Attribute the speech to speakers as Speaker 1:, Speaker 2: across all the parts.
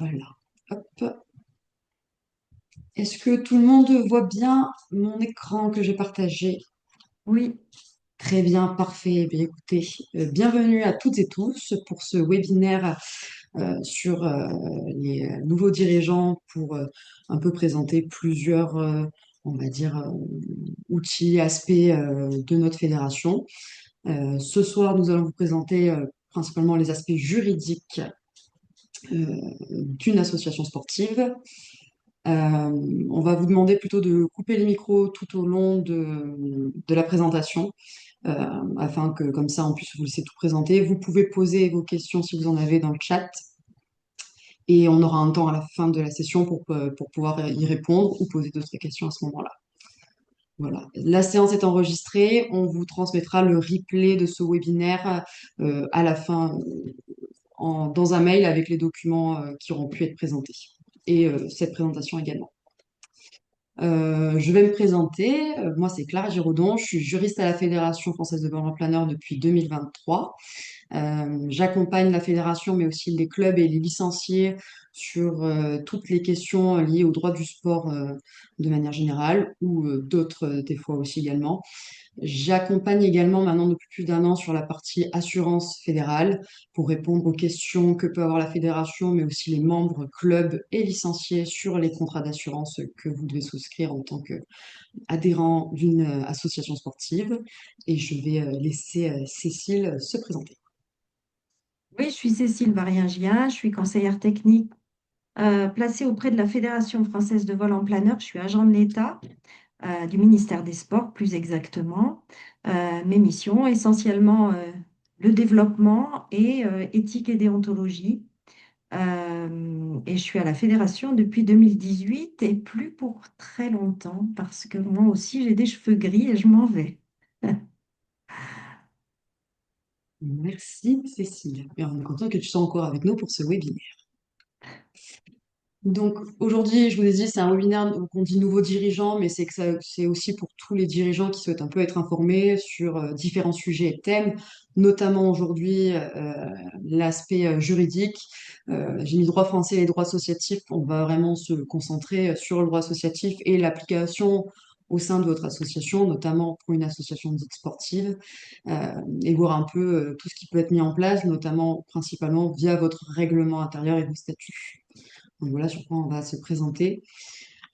Speaker 1: Voilà. Hop. Est-ce que tout le monde voit bien mon écran que j'ai partagé?
Speaker 2: Oui,
Speaker 1: Très bien, parfait. Eh bien, écoutez, bienvenue à toutes et tous pour ce webinaire sur les nouveaux dirigeants pour un peu présenter plusieurs, on va dire, outils, aspects de notre fédération. Ce soir, nous allons vous présenter principalement les aspects juridiques d'une association sportive. On va vous demander plutôt de couper les micros tout au long de la présentation, afin que comme ça on puisse vous laisser tout présenter. Vous pouvez poser vos questions si vous en avez dans le chat et on aura un temps à la fin de la session pour pouvoir y répondre ou poser d'autres questions à ce moment-là. Voilà. La séance est enregistrée. On vous transmettra le replay de ce webinaire à la fin dans un mail avec les documents qui auront pu être présentés et cette présentation également. Je vais me présenter. Moi, c'est Clara Giraudon. Je suis juriste à la Fédération française de ballon planeur depuis 2023. J'accompagne la fédération, mais aussi les clubs et les licenciés sur toutes les questions liées au droit du sport de manière générale ou d'autres des fois aussi également. J'accompagne également maintenant depuis plus d'un an sur la partie assurance fédérale pour répondre aux questions que peut avoir la fédération, mais aussi les membres, clubs et licenciés sur les contrats d'assurance que vous devez souscrire en tant qu'adhérent d'une association sportive. Et je vais laisser Cécile se présenter.
Speaker 2: oui, je suis Cécile Varingia, je suis conseillère technique placée auprès de la Fédération française de vol en planeur. Je suis agent de l'État, du ministère des Sports plus exactement. Mes missions, essentiellement le développement et éthique et déontologie. Et je suis à la Fédération depuis 2018 et plus pour très longtemps parce que moi aussi j'ai des cheveux gris et je m'en vais.
Speaker 1: Merci Cécile. Et on est content que tu sois encore avec nous pour ce webinaire. Donc aujourd'hui, je vous ai dit, c'est un webinaire qu'on dit nouveaux dirigeants, mais c'est aussi pour tous les dirigeants qui souhaitent un peu être informés sur différents sujets et thèmes, notamment aujourd'hui l'aspect juridique. J'ai mis droit français et les droits associatifs. On va vraiment se concentrer sur le droit associatif et l'application au sein de votre association, notamment pour une association dite sportive, et voir un peu tout ce qui peut être mis en place, notamment principalement via votre règlement intérieur et vos statuts. Donc voilà sur quoi on va se présenter.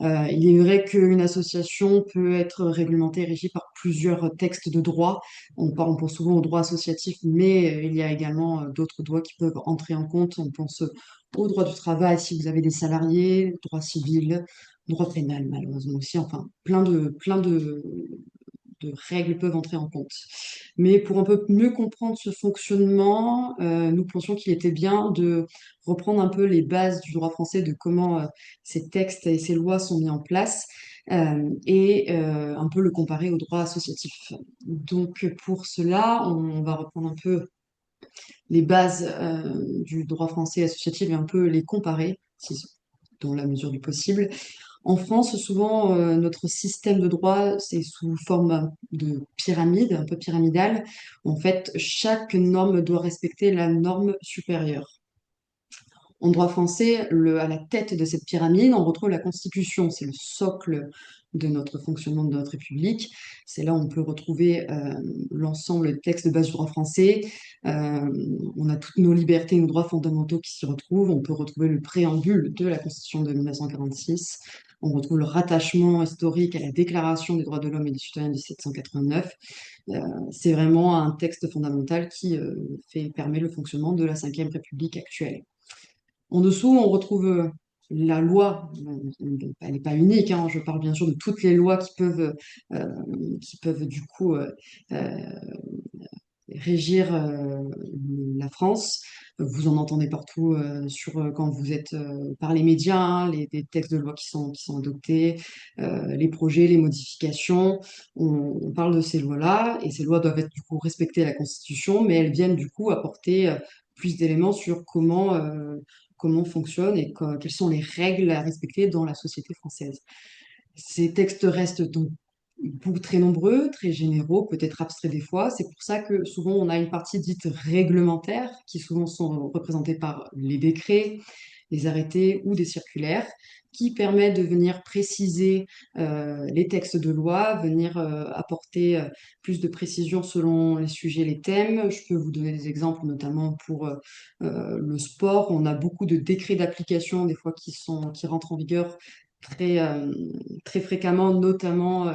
Speaker 1: Il est vrai qu'une association peut être réglementée et régie par plusieurs textes de droit. On pense souvent au droit associatif, mais il y a également d'autres droits qui peuvent entrer en compte. On pense au droit du travail si vous avez des salariés, droit civil, droit pénal malheureusement aussi. Enfin, plein de règles peuvent entrer en compte. Mais pour un peu mieux comprendre ce fonctionnement, nous pensions qu'il était bien de reprendre un peu les bases du droit français, de comment ces textes et ces lois sont mis en place, et un peu le comparer au droit associatif. Donc pour cela, on va reprendre un peu les bases du droit français associatif et un peu les comparer, dans la mesure du possible. En France, souvent, notre système de droit, c'est sous forme de pyramide, un peu pyramidale. En fait, chaque norme doit respecter la norme supérieure. En droit français, à la tête de cette pyramide, on retrouve la Constitution. C'est le socle de notre fonctionnement de notre République. C'est là où on peut retrouver l'ensemble des textes de base du droit français. Euh, on a toutes nos libertés et nos droits fondamentaux qui s'y retrouvent. On peut retrouver le préambule de la Constitution de 1946. On retrouve le rattachement historique à la Déclaration des droits de l'homme et du citoyen de 1789. Euh, c'est vraiment un texte fondamental qui permet le fonctionnement de la Ve République actuelle. En dessous, on retrouve la loi. Elle n'est pas unique, hein, je parle bien sûr de toutes les lois qui peuvent du coup euh, régir la France. Vous en entendez partout quand vous êtes par les médias, hein, des textes de loi qui sont adoptés, les projets, les modifications. On parle de ces lois-là et ces lois doivent être du coup respecter la Constitution, mais elles viennent du coup apporter plus d'éléments sur comment fonctionne et quelles sont les règles à respecter dans la société française. Ces textes restent donc très nombreux, très généraux, peut-être abstraits des fois. C'est pour ça que souvent on a une partie dite réglementaire, qui souvent sont représentées par les décrets, des arrêtés ou des circulaires, qui permet de venir préciser les textes de loi, venir apporter plus de précision selon les sujets, les thèmes. Je peux vous donner des exemples, notamment pour le sport. On a beaucoup de décrets d'application, des fois qui rentrent en vigueur très, très fréquemment, notamment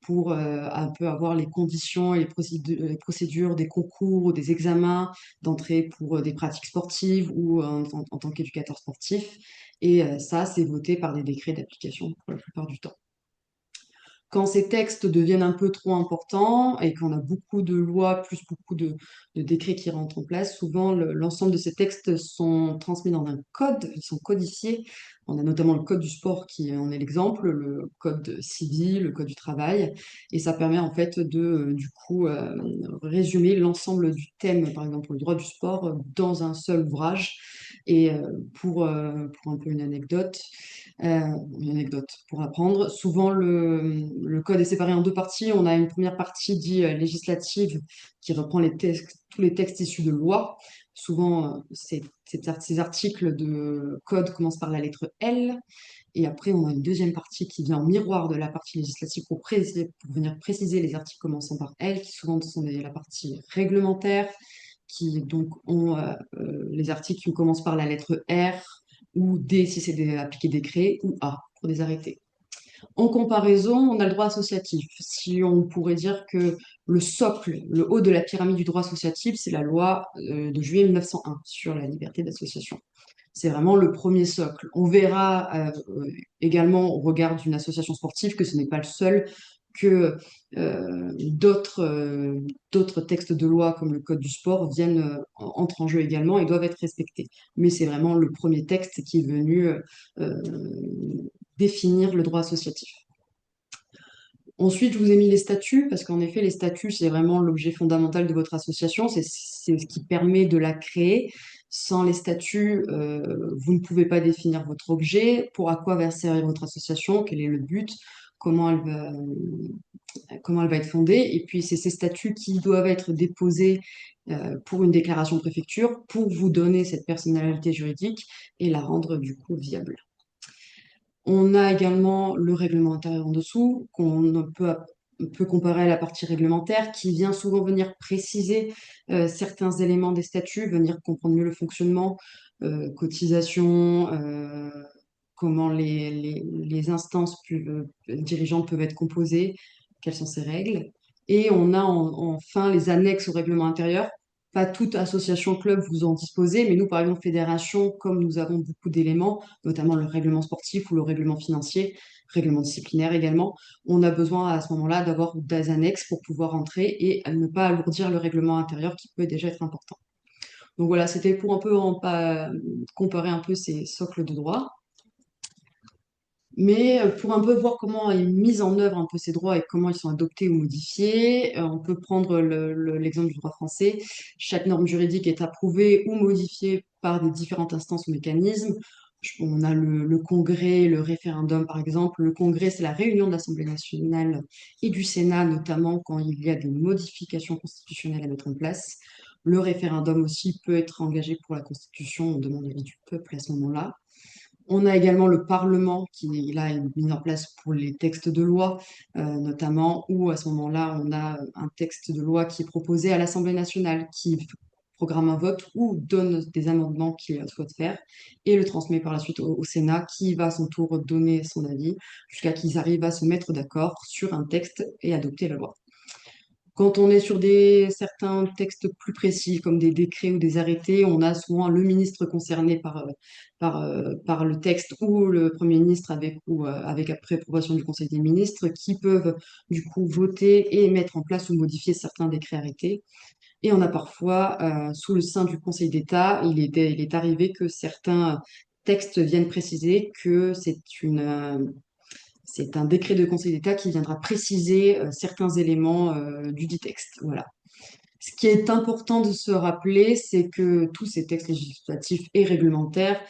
Speaker 1: pour un peu avoir les conditions et les procédures des concours, des examens d'entrée pour des pratiques sportives ou en tant qu'éducateur sportif. Et ça, c'est voté par des décrets d'application pour la plupart du temps. Quand ces textes deviennent un peu trop importants et qu'on a beaucoup de lois plus beaucoup de décrets qui rentrent en place, souvent l'ensemble de ces textes sont transmis dans un code, ils sont codifiés. On a notamment le code du sport qui en est l'exemple, le code civil, le code du travail, et ça permet en fait de du coup résumer l'ensemble du thème, par exemple le droit du sport, dans un seul ouvrage. Et pour un peu une anecdote pour apprendre. Souvent, le code est séparé en deux parties. On a une première partie dite législative qui reprend tous les textes issus de loi. Souvent, ces articles de code commencent par la lettre L. Et après, on a une deuxième partie qui vient en miroir de la partie législative pour venir préciser les articles commençant par L, qui souvent sont la partie réglementaire, qui donc ont les articles qui commencent par la lettre R, ou D si c'est appliqué décret, ou A pour des arrêtés. En comparaison, on a le droit associatif. Si on pourrait dire que le socle, le haut de la pyramide du droit associatif, c'est la loi de juillet 1901 sur la liberté d'association. C'est vraiment le premier socle. On verra également au regard d'une association sportive que ce n'est pas le seul, que d'autres textes de loi comme le Code du sport entrent en jeu également et doivent être respectés. Mais c'est vraiment le premier texte qui est venu définir le droit associatif. Ensuite, je vous ai mis les statuts, parce qu'en effet, les statuts, c'est vraiment l'objet fondamental de votre association, c'est ce qui permet de la créer. Sans les statuts, vous ne pouvez pas définir votre objet, pour à quoi va servir votre association, quel est le but, comment comment elle va être fondée. Et puis, c'est ces statuts qui doivent être déposés pour une déclaration préfecture pour vous donner cette personnalité juridique et la rendre du coup viable. On a également le règlement intérieur en dessous, peut comparer à la partie réglementaire, qui vient souvent venir préciser certains éléments des statuts, venir comprendre mieux le fonctionnement, cotisation, comment les instances dirigeantes peuvent être composées, quelles sont ces règles. Et on a enfin les annexes au règlement intérieur. Pas toute association club vous en disposez, mais nous, par exemple, fédération, comme nous avons beaucoup d'éléments, notamment le règlement sportif ou le règlement financier, règlement disciplinaire également, on a besoin à ce moment-là d'avoir des annexes pour pouvoir entrer et ne pas alourdir le règlement intérieur qui peut déjà être important. Donc voilà, c'était pour un peu comparer un peu ces socles de droit. Mais pour un peu voir comment est mis en œuvre un peu ces droits et comment ils sont adoptés ou modifiés, on peut prendre l'exemple du droit français. Chaque norme juridique est approuvée ou modifiée par des différentes instances ou mécanismes. On a le Congrès, le référendum par exemple. Le Congrès, c'est la réunion de l'Assemblée nationale et du Sénat, notamment quand il y a des modifications constitutionnelles à mettre en place. Le référendum aussi peut être engagé pour la Constitution, on demande l'avis du peuple à ce moment-là. On a également le Parlement qui là, est mis en place pour les textes de loi, notamment, où à ce moment-là, on a un texte de loi qui est proposé à l'Assemblée nationale, qui programme un vote ou donne des amendements qu'il souhaite faire, et le transmet par la suite au Sénat, qui va à son tour donner son avis, jusqu'à qu'ils arrivent à se mettre d'accord sur un texte et adopter la loi. Quand on est sur certains textes plus précis, comme des décrets ou des arrêtés, on a souvent le ministre concerné par le texte ou le Premier ministre avec après approbation du Conseil des ministres qui peuvent du coup voter et mettre en place ou modifier certains décrets arrêtés. Et on a parfois, sous le sein du Conseil d'État, il est arrivé que certains textes viennent préciser que c'est un décret de Conseil d'État qui viendra préciser certains éléments du dit texte. Voilà. Ce qui est important de se rappeler, c'est que tous ces textes législatifs et réglementaires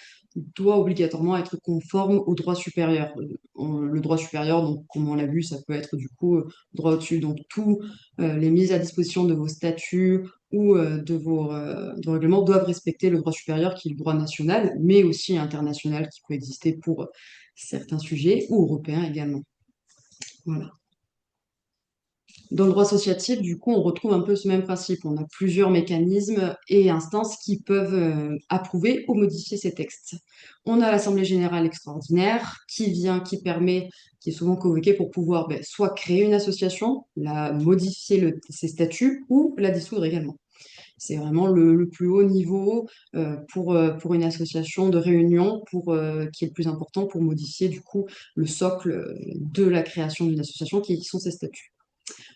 Speaker 1: doivent obligatoirement être conformes au droit supérieur. Le droit supérieur, donc, comme on l'a vu, ça peut être du coup droit au-dessus. Donc, tous les mises à disposition de vos statuts, ou de vos règlements doivent respecter le droit supérieur qui est le droit national, mais aussi international qui peut exister pour certains sujets, ou européens également. Voilà. Dans le droit associatif, du coup, on retrouve un peu ce même principe. On a plusieurs mécanismes et instances qui peuvent approuver ou modifier ces textes. On a l'Assemblée générale extraordinaire qui permet, qui est souvent convoquée pour pouvoir soit créer une association, modifier ses statuts ou la dissoudre également. C'est vraiment le plus haut niveau pour une association de réunion qui est le plus important pour modifier du coup le socle de la création d'une association qui sont ses statuts.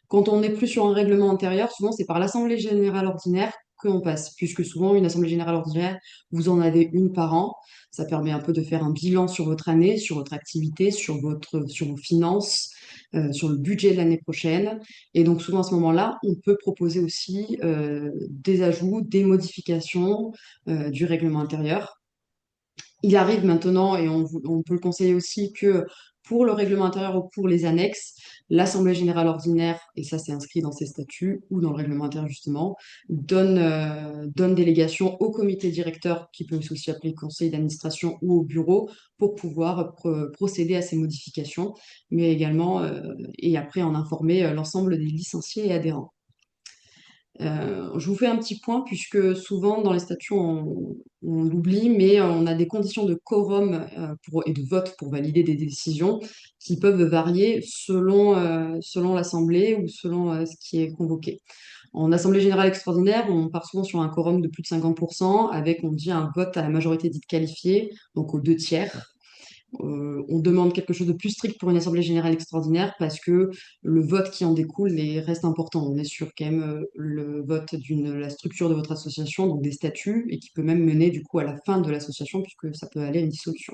Speaker 1: Quand on n'est plus sur un règlement intérieur, souvent c'est par l'Assemblée générale ordinaire qu'on passe, puisque souvent une Assemblée générale ordinaire, vous en avez une par an. Ça permet un peu de faire un bilan sur votre année, sur votre activité, sur vos finances, sur le budget de l'année prochaine. Et donc souvent à ce moment-là, on peut proposer aussi des ajouts, des modifications du règlement intérieur. Il arrive maintenant, et on peut le conseiller aussi, que pour le règlement intérieur ou pour les annexes, l'Assemblée générale ordinaire, et ça c'est inscrit dans ses statuts ou dans le règlement intérieur justement, donne délégation au comité directeur, qui peut aussi appeler conseil d'administration ou au bureau, pour pouvoir procéder à ces modifications, mais également, et après en informer l'ensemble des licenciés et adhérents. Je vous fais un petit point puisque souvent dans les statuts on l'oublie, mais on a des conditions de quorum et de vote pour valider des décisions qui peuvent varier selon l'Assemblée ou selon ce qui est convoqué. En Assemblée générale extraordinaire, on part souvent sur un quorum de plus de 50% avec, on dit, un vote à la majorité dite qualifiée, donc aux deux tiers. On demande quelque chose de plus strict pour une assemblée générale extraordinaire parce que le vote qui en découle reste important. On est sur quand même le vote de la structure de votre association, donc des statuts, et qui peut même mener du coup à la fin de l'association puisque ça peut aller à une dissolution.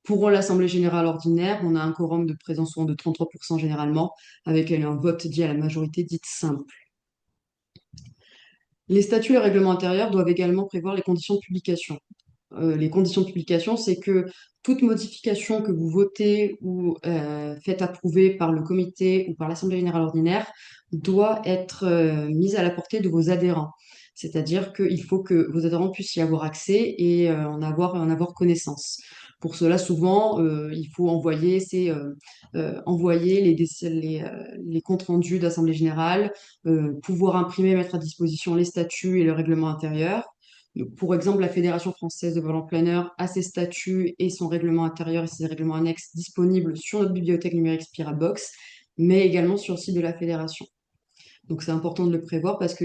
Speaker 1: Pour l'assemblée générale ordinaire, on a un quorum de présence souvent de 33% généralement, avec un vote dit à la majorité dite simple. Les statuts et règlements intérieurs doivent également prévoir les conditions de publication. Les conditions de publication, c'est que toute modification que vous votez ou faites approuver par le comité ou par l'Assemblée générale ordinaire doit être mise à la portée de vos adhérents. C'est-à-dire qu'il faut que vos adhérents puissent y avoir accès et en avoir connaissance. Pour cela, souvent, il faut envoyer les comptes rendus d'Assemblée générale, pouvoir imprimer, mettre à disposition les statuts et le règlement intérieur. Donc, pour exemple, la Fédération française de vol en plein air a ses statuts et son règlement intérieur et ses règlements annexes disponibles sur notre bibliothèque numérique Spirabox, mais également sur le site de la Fédération. Donc c'est important de le prévoir parce que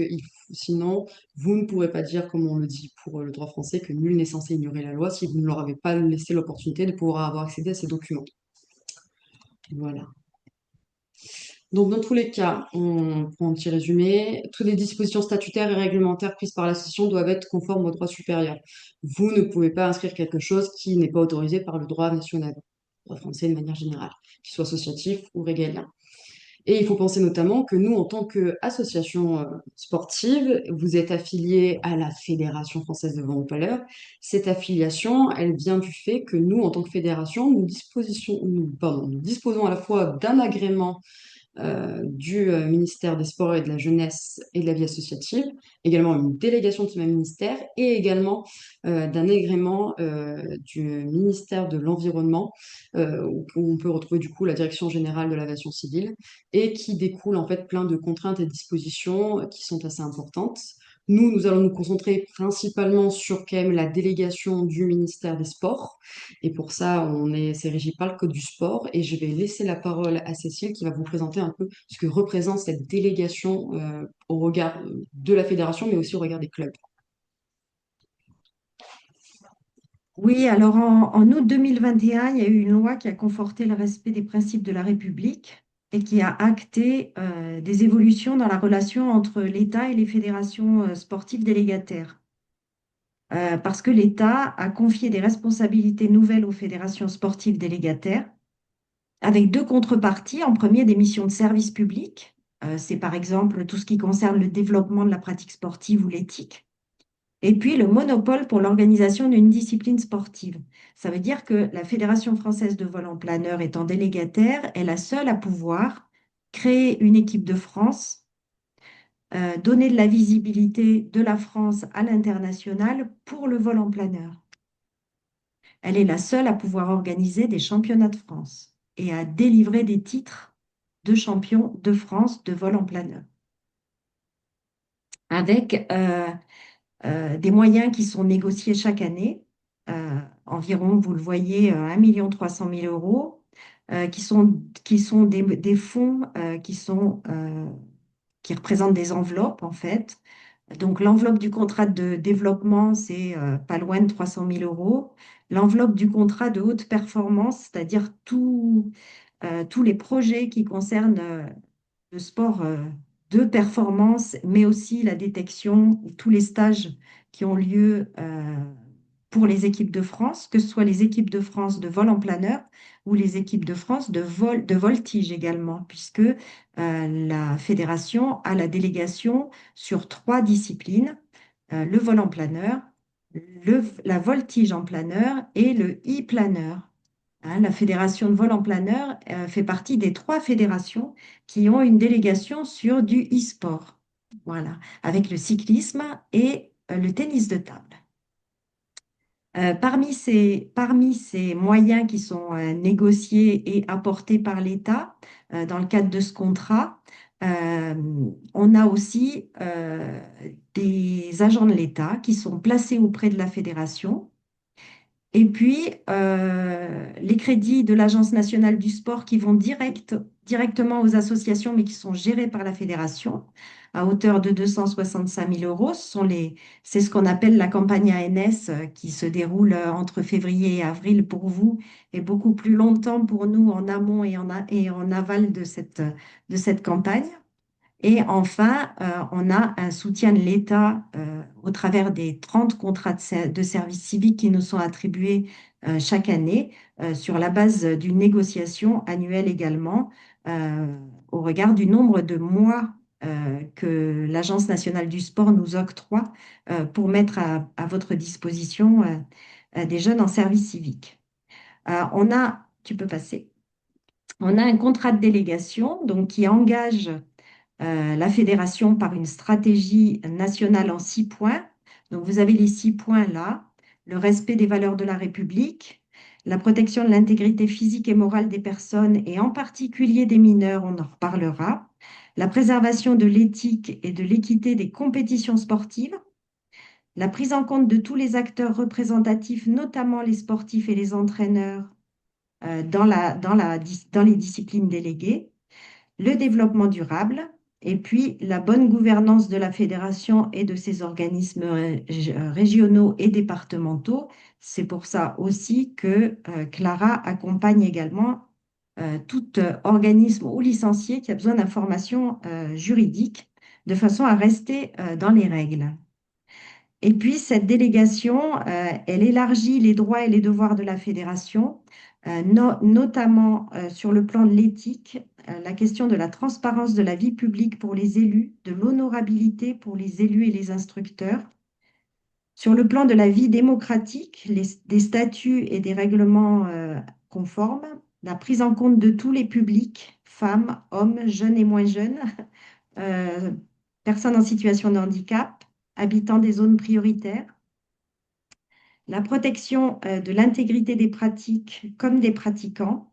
Speaker 1: sinon, vous ne pourrez pas dire, comme on le dit pour le droit français, que nul n'est censé ignorer la loi si vous ne leur avez pas laissé l'opportunité de pouvoir avoir accès à ces documents. Voilà. Donc, dans tous les cas, pour un petit résumé, toutes les dispositions statutaires et réglementaires prises par l'association doivent être conformes au droit supérieur. Vous ne pouvez pas inscrire quelque chose qui n'est pas autorisé par le droit national, le droit français de manière générale, qu'il soit associatif ou régalien. Et il faut penser notamment que nous, en tant qu'association sportive, vous êtes affilié à la Fédération française de handballeur. Cette affiliation, elle vient du fait que nous, en tant que fédération, nous disposons à la fois d'un agrément du ministère des Sports et de la Jeunesse et de la vie associative, également une délégation de ce même ministère et également d'un agrément du ministère de l'Environnement, où on peut retrouver du coup la Direction générale de l'aviation civile et qui découle en fait plein de contraintes et dispositions qui sont assez importantes. Nous allons nous concentrer principalement sur quand même la délégation du ministère des Sports. Et pour ça, c'est régi par le Code du sport. Et je vais laisser la parole à Cécile qui va vous présenter un peu ce que représente cette délégation au regard de la fédération, mais aussi au regard des clubs.
Speaker 2: Oui, alors en août 2021, il y a eu une loi qui a conforté le respect des principes de la République et qui a acté des évolutions dans la relation entre l'État et les fédérations sportives délégataires. Parce que l'État a confié des responsabilités nouvelles aux fédérations sportives délégataires, avec deux contreparties. En premier, des missions de service public. C'est par exemple tout ce qui concerne le développement de la pratique sportive ou l'éthique. Et puis le monopole pour l'organisation d'une discipline sportive. Ça veut dire que la Fédération française de vol en planeur étant délégataire est la seule à pouvoir créer une équipe de France donner de la visibilité de la France à l'international pour le vol en planeur. Elle est la seule à pouvoir organiser des championnats de France et à délivrer des titres de champion de France de vol en planeur, avec des moyens qui sont négociés chaque année, environ, vous le voyez, 1,3 million qui sont des fonds qui représentent des enveloppes, en fait. Donc, l'enveloppe du contrat de développement, c'est pas loin de 300 000 euros. L'enveloppe du contrat de haute performance, c'est-à-dire tous les projets qui concernent le sport de performance, mais aussi la détection, tous les stages qui ont lieu pour les équipes de France, que ce soit les équipes de France de vol en planeur ou les équipes de France de voltige également, puisque la fédération a la délégation sur 3 disciplines, le vol en planeur, la voltige en planeur et le e-planeur. Hein, la fédération de vol en planeur fait partie des 3 fédérations qui ont une délégation sur du e-sport, voilà, avec le cyclisme et le tennis de table. Parmi ces moyens qui sont négociés et apportés par l'État dans le cadre de ce contrat, euh, on a aussi des agents de l'État qui sont placés auprès de la fédération et puis, les crédits de l'Agence nationale du sport qui vont directement aux associations, mais qui sont gérés par la fédération, à hauteur de 265 000 euros. C'est ce qu'on appelle la campagne ANS qui se déroule entre février et avril pour vous et beaucoup plus longtemps pour nous en amont et en aval de cette campagne. Et enfin, on a un soutien de l'État au travers des 30 contrats de service civique qui nous sont attribués chaque année sur la base d'une négociation annuelle également au regard du nombre de mois que l'Agence nationale du sport nous octroie pour mettre à votre disposition des jeunes en service civique. Tu peux passer. On a un contrat de délégation donc, qui engage la fédération par une stratégie nationale en 6 points. Donc, vous avez les 6 points là, le respect des valeurs de la République, la protection de l'intégrité physique et morale des personnes, et en particulier des mineurs, on en reparlera, la préservation de l'éthique et de l'équité des compétitions sportives, la prise en compte de tous les acteurs représentatifs, notamment les sportifs et les entraîneurs, dans les disciplines déléguées, le développement durable, et puis la bonne gouvernance de la fédération et de ses organismes régionaux et départementaux. C'est pour ça aussi que Clara accompagne également tout organisme ou licencié qui a besoin d'informations juridiques de façon à rester dans les règles. Et puis, cette délégation, elle élargit les droits et les devoirs de la fédération, notamment sur le plan de l'éthique, la question de la transparence de la vie publique pour les élus, de l'honorabilité pour les élus et les instructeurs. Sur le plan de la vie démocratique, des statuts et des règlements conformes, la prise en compte de tous les publics, femmes, hommes, jeunes et moins jeunes, euh, personnes en situation de handicap, habitants des zones prioritaires, la protection de l'intégrité des pratiques comme des pratiquants.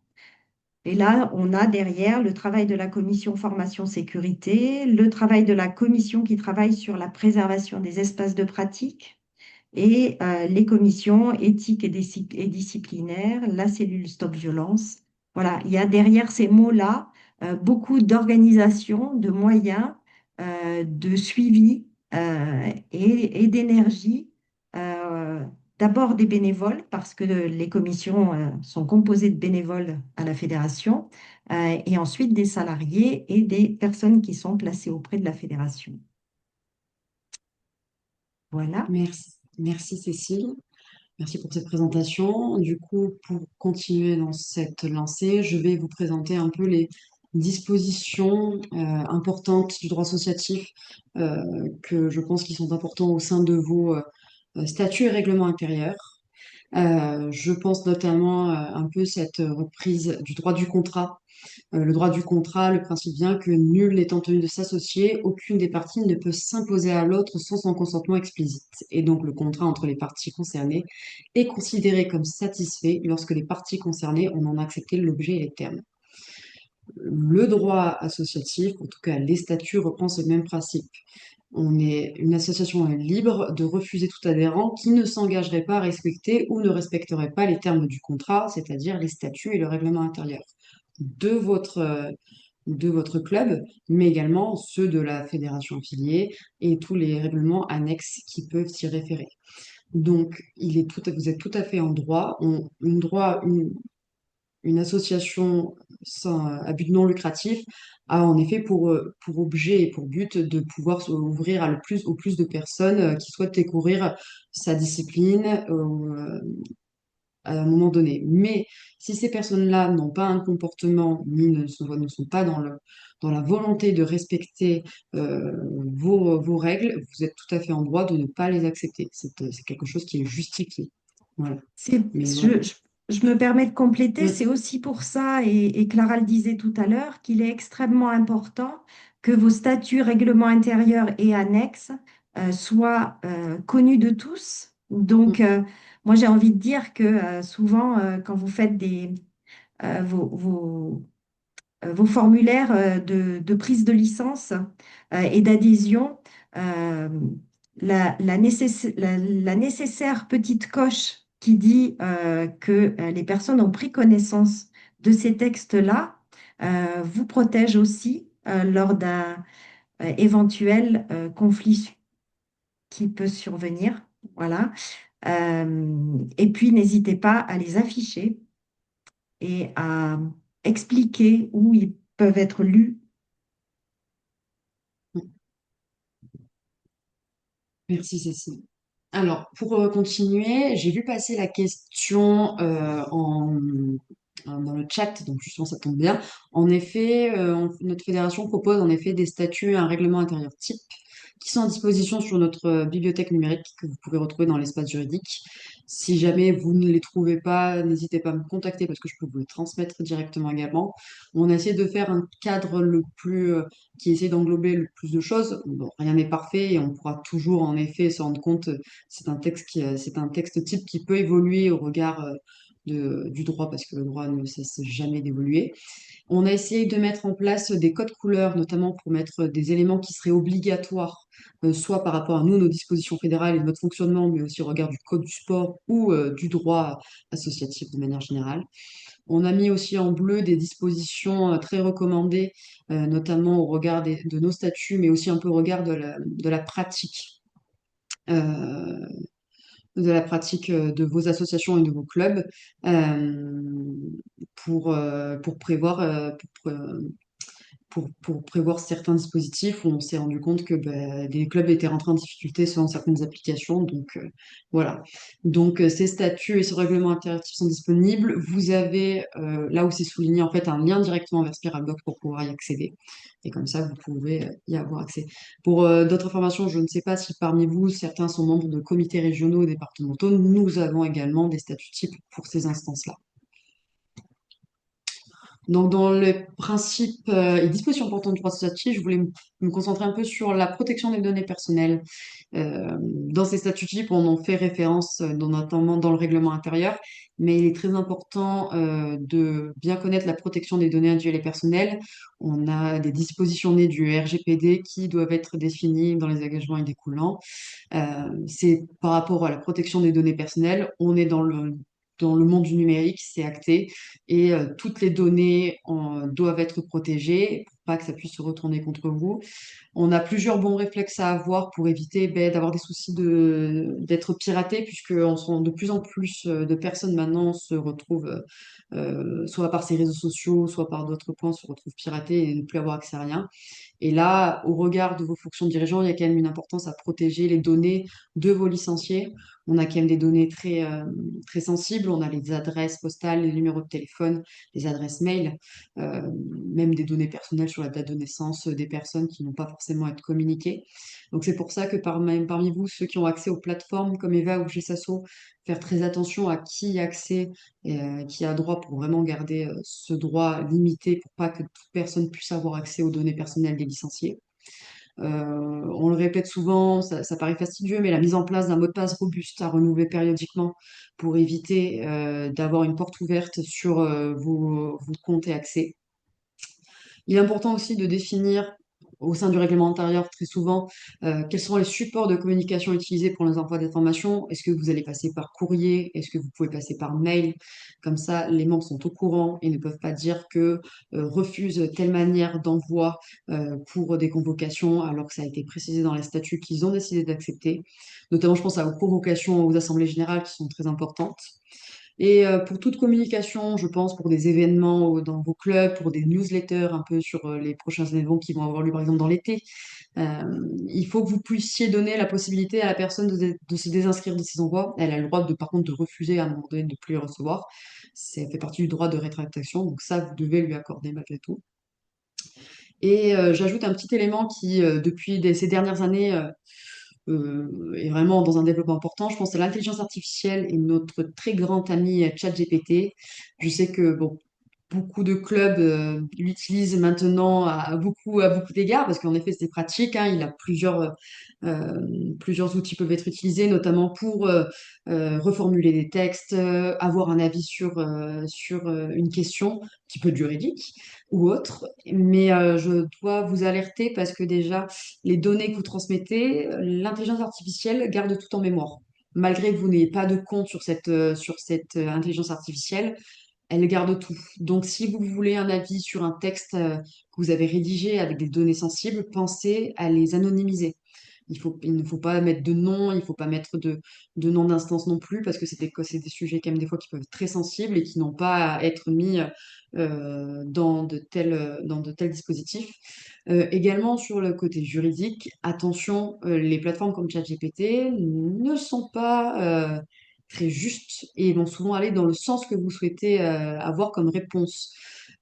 Speaker 2: Et là, on a derrière le travail de la commission formation-sécurité, le travail de la commission qui travaille sur la préservation des espaces de pratique et les commissions éthiques et disciplinaires, la cellule Stop Violence. Voilà, il y a derrière ces mots-là beaucoup d'organisation, de moyens, de suivi et d'énergie. euh, D'abord des bénévoles, parce que les commissions sont composées de bénévoles à la fédération, et ensuite des salariés et des personnes qui sont placées auprès de la fédération. Voilà.
Speaker 1: Merci, merci Cécile. Merci pour cette présentation. Du coup, pour continuer dans cette lancée, je vais vous présenter un peu les dispositions importantes du droit associatif que je pense qui sont importants au sein de vos statuts et règlements intérieurs. Je pense notamment un peu cette reprise du droit du contrat. Le droit du contrat, le principe vient que nul n'étant tenu de s'associer, aucune des parties ne peut s'imposer à l'autre sans son consentement explicite. Et donc le contrat entre les parties concernées est considéré comme satisfait lorsque les parties concernées en ont accepté l'objet et les termes. Le droit associatif, en tout cas les statuts, reprend ce même principe. Une association est libre de refuser tout adhérent qui ne s'engagerait pas à respecter ou ne respecterait pas les termes du contrat, c'est-à-dire les statuts et le règlement intérieur de votre club, mais également ceux de la fédération affiliée et tous les règlements annexes qui peuvent s'y référer. Donc, vous êtes tout à fait en droit. Une association à but non lucratif a en effet pour objet et pour but de pouvoir s'ouvrir au plus de personnes qui souhaitent découvrir sa discipline à un moment donné. Mais si ces personnes-là n'ont pas un comportement ni ne sont pas dans la volonté de respecter vos règles, vous êtes tout à fait en droit de ne pas les accepter. C'est quelque chose qui est justifié. Voilà.
Speaker 2: C'est-
Speaker 1: Mais voilà.
Speaker 2: je, je- je me permets de compléter, c'est
Speaker 1: Mm,
Speaker 2: aussi pour ça, et Clara le disait tout à l'heure, qu'il est extrêmement important que vos statuts, règlements intérieurs et annexes soient connus de tous. Donc,
Speaker 1: mm,
Speaker 2: moi, j'ai envie de dire que souvent, quand vous faites vos formulaires de prise de licence et d'adhésion, euh, la nécessaire petite coche qui dit que les personnes ont pris connaissance de ces textes-là vous protège aussi lors d'un éventuel conflit qui peut survenir. Voilà. Et puis, n'hésitez pas à les afficher et à expliquer où ils peuvent être lus.
Speaker 1: mm. Merci Cécile. Alors, pour continuer, j'ai vu passer la question dans le chat, donc justement ça tombe bien. En effet, notre fédération propose en effet des statuts et un règlement intérieur type qui sont à disposition sur notre bibliothèque numérique que vous pouvez retrouver dans l'espace juridique. Si jamais vous ne les trouvez pas, n'hésitez pas à me contacter parce que je peux vous les transmettre directement également. On a essayé de faire un cadre qui essaie d'englober le plus de choses. Bon, rien n'est parfait et on pourra toujours en effet se rendre compte. C'est un texte type qui peut évoluer au regard du droit parce que le droit ne cesse jamais d'évoluer. On a essayé de mettre en place des codes couleurs, notamment pour mettre des éléments qui seraient obligatoires, soit par rapport à nous, nos dispositions fédérales et notre fonctionnement, mais aussi au regard du code du sport ou du droit associatif de manière générale. On a mis aussi en bleu des dispositions très recommandées, notamment au regard de nos statuts, mais aussi un peu au regard de la pratique. euh, de la pratique de vos associations et de vos clubs euh, pour prévoir pour prévoir certains dispositifs où on s'est rendu compte que des clubs étaient rentrés en difficulté selon certaines applications. Donc voilà. Donc ces statuts et ce règlement interactif sont disponibles. Vous avez là où c'est souligné en fait un lien directement vers Spiralbox pour pouvoir y accéder. Et comme ça, vous pouvez y avoir accès. Pour d'autres informations, je ne sais pas si parmi vous, certains sont membres de comités régionaux ou départementaux. Nous avons également des statuts types pour ces instances-là. Donc, dans les principes et dispositions importantes du droit associatif, je voulais me concentrer un peu sur la protection des données personnelles. Dans ces statuts types, on en fait référence, notamment dans le règlement intérieur, mais il est très important de bien connaître la protection des données individuelles et personnelles. On a des dispositions nées du RGPD qui doivent être définies dans les engagements et découlants. C'est par rapport à la protection des données personnelles, on est dans le monde du numérique, c'est acté, et toutes les données doivent être protégées pour pas que ça puisse se retourner contre vous. On a plusieurs bons réflexes à avoir pour éviter d'avoir des soucis d'être piraté, puisque de plus en plus de personnes maintenant se retrouvent, soit par ces réseaux sociaux, soit par d'autres points, se retrouvent piratées et ne plus avoir accès à rien. Et là, au regard de vos fonctions de dirigeant, il y a quand même une importance à protéger les données de vos licenciés. On a quand même des données très sensibles. On a les adresses postales, les numéros de téléphone, les adresses mail, même des données personnelles sur la date de naissance des personnes qui n'ont pas forcément à être communiquées. Donc c'est pour ça que parmi vous, ceux qui ont accès aux plateformes comme Eva ou Gessasso, faire très attention à qui a accès et qui a droit pour vraiment garder ce droit limité pour pas que toute personne puisse avoir accès aux données personnelles des licenciés. On le répète souvent, ça paraît fastidieux, mais la mise en place d'un mot de passe robuste à renouveler périodiquement pour éviter d'avoir une porte ouverte sur vos comptes et accès. Il est important aussi de définir au sein du règlement intérieur très souvent quels seront les supports de communication utilisés pour les envois d'informations. Est-ce que vous allez passer par courrier? Est-ce que vous pouvez passer par mail? Comme ça, les membres sont au courant et ne peuvent pas dire que refusent telle manière d'envoi pour des convocations alors que ça a été précisé dans les statuts qu'ils ont décidé d'accepter. Notamment, je pense aux convocations aux assemblées générales qui sont très importantes. Et pour toute communication, je pense pour des événements dans vos clubs, pour des newsletters un peu sur les prochains événements qui vont avoir lieu par exemple dans l'été, euh, il faut que vous puissiez donner la possibilité à la personne de se désinscrire de ses envois. Elle a le droit de, par contre, de refuser à un moment donné de ne plus les recevoir. Ça fait partie du droit de rétractation, donc ça, vous devez lui accorder malgré tout. Et j'ajoute un petit élément qui, depuis ces dernières années, est vraiment dans un développement important. Je pense à l'intelligence artificielle et notre très grand ami ChatGPT. Je sais que bon, beaucoup de clubs l'utilisent maintenant à beaucoup d'égards parce qu'en effet, c'est pratique, hein. Il a plusieurs outils peuvent être utilisés, notamment pour reformuler des textes, avoir un avis sur une question qui peut être juridique ou autre. Mais je dois vous alerter parce que déjà, les données que vous transmettez, l'intelligence artificielle garde tout en mémoire. Malgré que vous n'ayez pas de compte sur cette intelligence artificielle, elle garde tout. Donc, si vous voulez un avis sur un texte que vous avez rédigé avec des données sensibles, pensez à les anonymiser. Il ne faut pas mettre de nom, il ne faut pas mettre de nom d'instance non plus, parce que c'est des sujets quand même des fois qui peuvent être très sensibles et qui n'ont pas à être mis dans de tels dispositifs. Également sur le côté juridique, attention, les plateformes comme ChatGPT ne sont pas très justes et vont souvent aller dans le sens que vous souhaitez avoir comme réponse.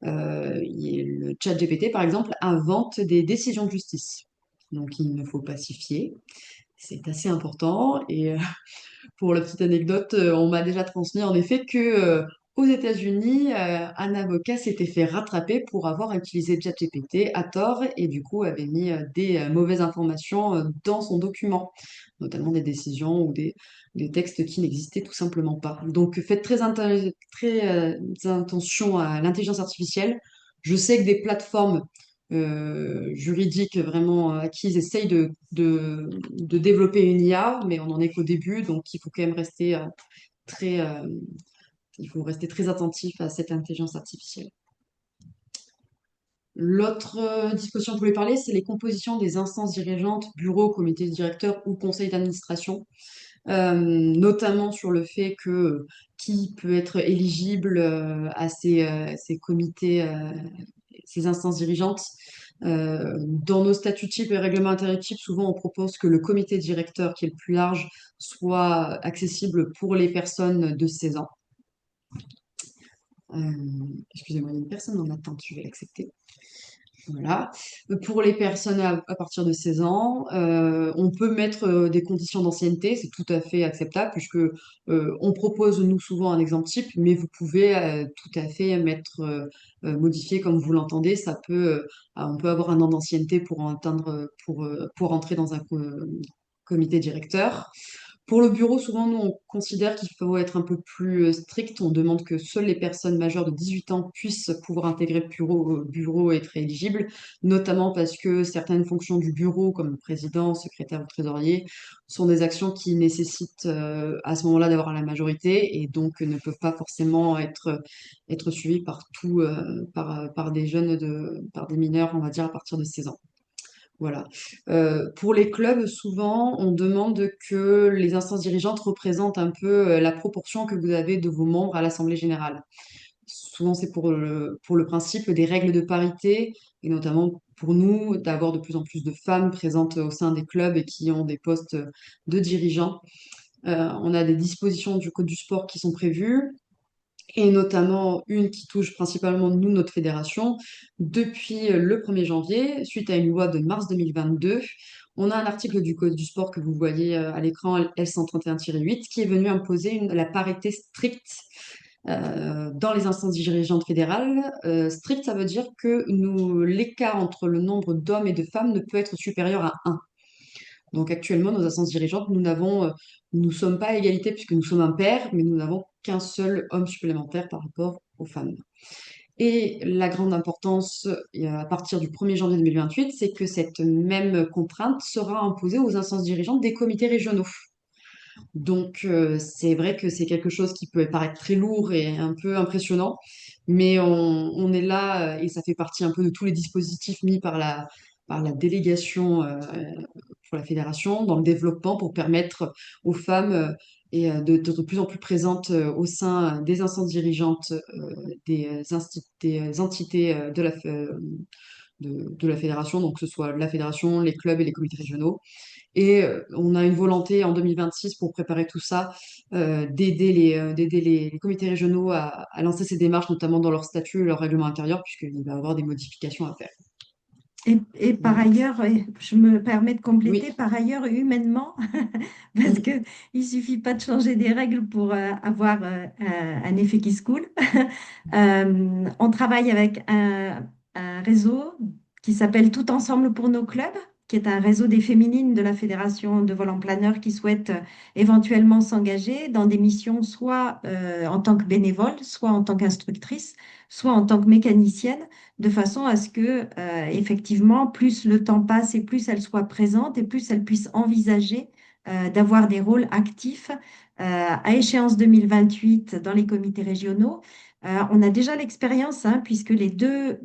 Speaker 1: Le ChatGPT, par exemple, invente des décisions de justice. Donc, il ne faut pas s'y fier. C'est assez important. Et pour la petite anecdote, on m'a déjà transmis en effet que aux États-Unis, un avocat s'était fait rattraper pour avoir utilisé ChatGPT à tort et du coup avait mis des mauvaises informations dans son document, notamment des décisions ou des textes qui n'existaient tout simplement pas. Donc faites très attention à l'intelligence artificielle. Je sais que des plateformes juridiques vraiment acquises essayent de développer une IA, mais on n'en est qu'au début, donc très, euh, il faut rester très attentif à cette intelligence artificielle. L'autre disposition que je voulais parler, c'est les compositions des instances dirigeantes, bureaux, comités de directeurs ou conseils d'administration, notamment sur le fait que qui peut être éligible à ces comités, ces instances dirigeantes. Dans nos statuts types et règlements intérieurs types, souvent on propose que le comité directeur, qui est le plus large, soit accessible pour les personnes de 16 ans. Euh, Excusez-moi, il y a une personne en attente, je vais l'accepter. Voilà. Pour les personnes à partir de 16 ans, on peut mettre des conditions d'ancienneté, c'est tout à fait acceptable puisque on propose nous souvent un exemple type, mais vous pouvez tout à fait modifier comme vous l'entendez. On peut avoir un an d'ancienneté pour entrer dans un comité directeur. Pour le bureau, souvent, nous, on considère qu'il faut être un peu plus strict. On demande que seules les personnes majeures de 18 ans puissent pouvoir intégrer le bureau et être éligibles, notamment parce que certaines fonctions du bureau, comme président, secrétaire ou trésorier, sont des actions qui nécessitent à ce moment-là d'avoir la majorité et donc ne peuvent pas forcément être suivies par des par des mineurs, on va dire, à partir de 16 ans. Voilà. Pour les clubs, souvent, on demande que les instances dirigeantes représentent un peu la proportion que vous avez de vos membres à l'Assemblée générale. Souvent, c'est pour le principe des règles de parité, et notamment pour nous, d'avoir de plus en plus de femmes présentes au sein des clubs et qui ont des postes de dirigeants. On a des dispositions du Code du sport qui sont prévues. et notamment une qui touche principalement nous, notre fédération. Depuis le 1er janvier, suite à une loi de mars 2022, on a un article du Code du sport que vous voyez à l'écran, L131-8, qui est venu imposer la parité stricte dans les instances dirigeantes fédérales. Strict, ça veut dire que l'écart entre le nombre d'hommes et de femmes ne peut être supérieur à 1. Donc actuellement, nos instances dirigeantes, nous sommes pas à égalité puisque nous sommes impairs, mais nous n'avons qu'un seul homme supplémentaire par rapport aux femmes. Et la grande importance à partir du 1er janvier 2028, c'est que cette même contrainte sera imposée aux instances dirigeantes des comités régionaux. Donc c'est vrai que c'est quelque chose qui peut paraître très lourd et un peu impressionnant, mais on est là et ça fait partie un peu de tous les dispositifs mis par la délégation pour la fédération dans le développement pour permettre aux femmes d'être de plus en plus présentes au sein des instances dirigeantes des entités de la fédération, donc que ce soit la fédération, les clubs et les comités régionaux. Et on a une volonté en 2026 pour préparer tout ça, d'aider les comités régionaux à lancer ces démarches, notamment dans leur statut et leur règlement intérieur, puisqu'il va y avoir des modifications à faire.
Speaker 2: Et par
Speaker 1: Voilà.
Speaker 2: ailleurs, je me permets de compléter,
Speaker 1: Oui.
Speaker 2: par ailleurs, humainement, parce
Speaker 1: Mhm.
Speaker 2: que il suffit pas de changer des règles pour avoir un effet qui se coule. On travaille avec un réseau qui s'appelle Tout Ensemble pour nos clubs, qui est un réseau des féminines de la Fédération de vol en planeur qui souhaitent éventuellement s'engager dans des missions soit en tant que bénévole, soit en tant qu'instructrice, soit en tant que mécanicienne de façon à ce que, effectivement, plus le temps passe et plus elle soit présente et plus elle puisse envisager d'avoir des rôles actifs à échéance 2028 dans les comités régionaux. On a déjà l'expérience, hein, puisque les deux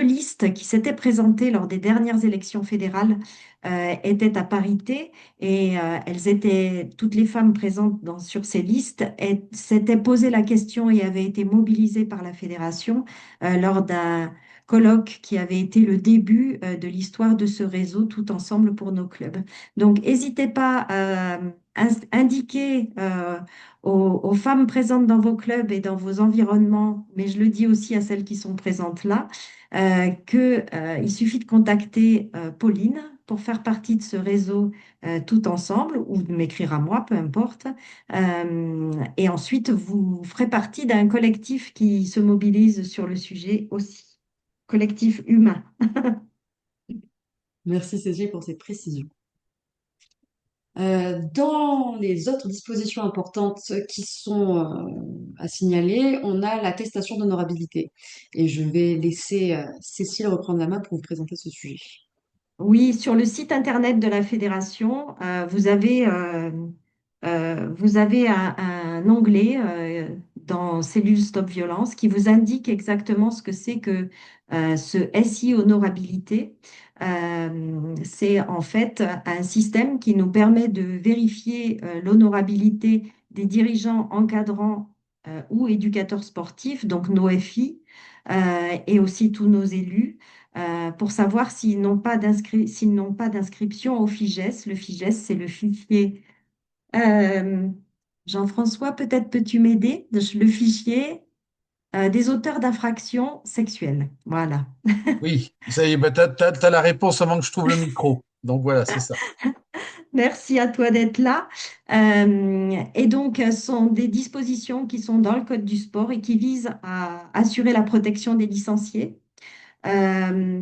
Speaker 2: listes qui s'étaient présentées lors des dernières élections fédérales étaient à parité et elles étaient, toutes les femmes présentes sur ces listes s'étaient posé la question et avaient été mobilisées par la fédération lors d'un colloque qui avait été le début de l'histoire de ce réseau Tout Ensemble pour nos clubs. Donc, n'hésitez pas à indiquer aux femmes présentes dans vos clubs et dans vos environnements, mais je le dis aussi à celles qui sont présentes là, qu'il suffit de contacter Pauline pour faire partie de ce réseau tout ensemble ou de m'écrire à moi, peu importe. Et ensuite, vous ferez partie d'un collectif qui se mobilise sur le sujet aussi, collectif humain.
Speaker 1: Merci Cécile pour ces précisions. Dans les autres dispositions importantes qui sont à signaler, on a l'attestation d'honorabilité. Et je vais laisser Cécile reprendre la main pour vous présenter ce sujet.
Speaker 2: Oui, sur le site internet de la fédération, vous avez un onglet dans Cellule Stop Violence qui vous indique exactement ce que c'est que ce SI honorabilité. C'est en fait un système qui nous permet de vérifier l'honorabilité des dirigeants encadrants ou éducateurs sportifs, donc nos FI, et aussi tous nos élus pour savoir s'ils n'ont pas d'inscription au FIGES. Le FIGES, c'est le fichier. euh, Jean-François, peut-être peux-tu m'aider? Le fichier des auteurs d'infractions sexuelles. Voilà.
Speaker 3: Oui, ça y est, bah, t'as la réponse avant que je trouve le micro. Donc voilà, c'est ça.
Speaker 2: Merci à toi d'être là. Et donc, ce sont des dispositions qui sont dans le Code du sport et qui visent à assurer la protection des licenciés. Euh,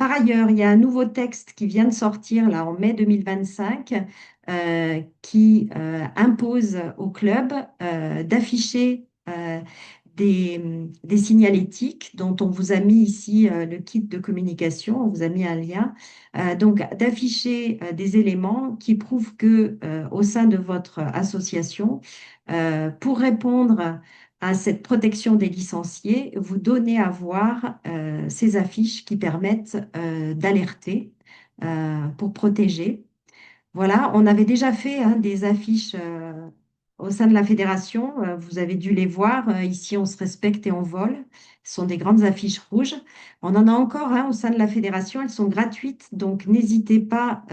Speaker 2: Par ailleurs, il y a un nouveau texte qui vient de sortir là en mai 2025 qui impose aux clubs d'afficher des signalétiques dont on vous a mis ici le kit de communication, on vous a mis un lien. Donc, d'afficher des éléments qui prouvent que au sein de votre association, pour répondre à cette protection des licenciés, vous donnez à voir ces affiches qui permettent d'alerter pour protéger. Voilà, on avait déjà fait hein, des affiches au sein de la fédération. Vous avez dû les voir. Ici, on se respecte et on vole. Ce sont des grandes affiches rouges. On en a encore hein, au sein de la fédération. Elles sont gratuites, donc n'hésitez pas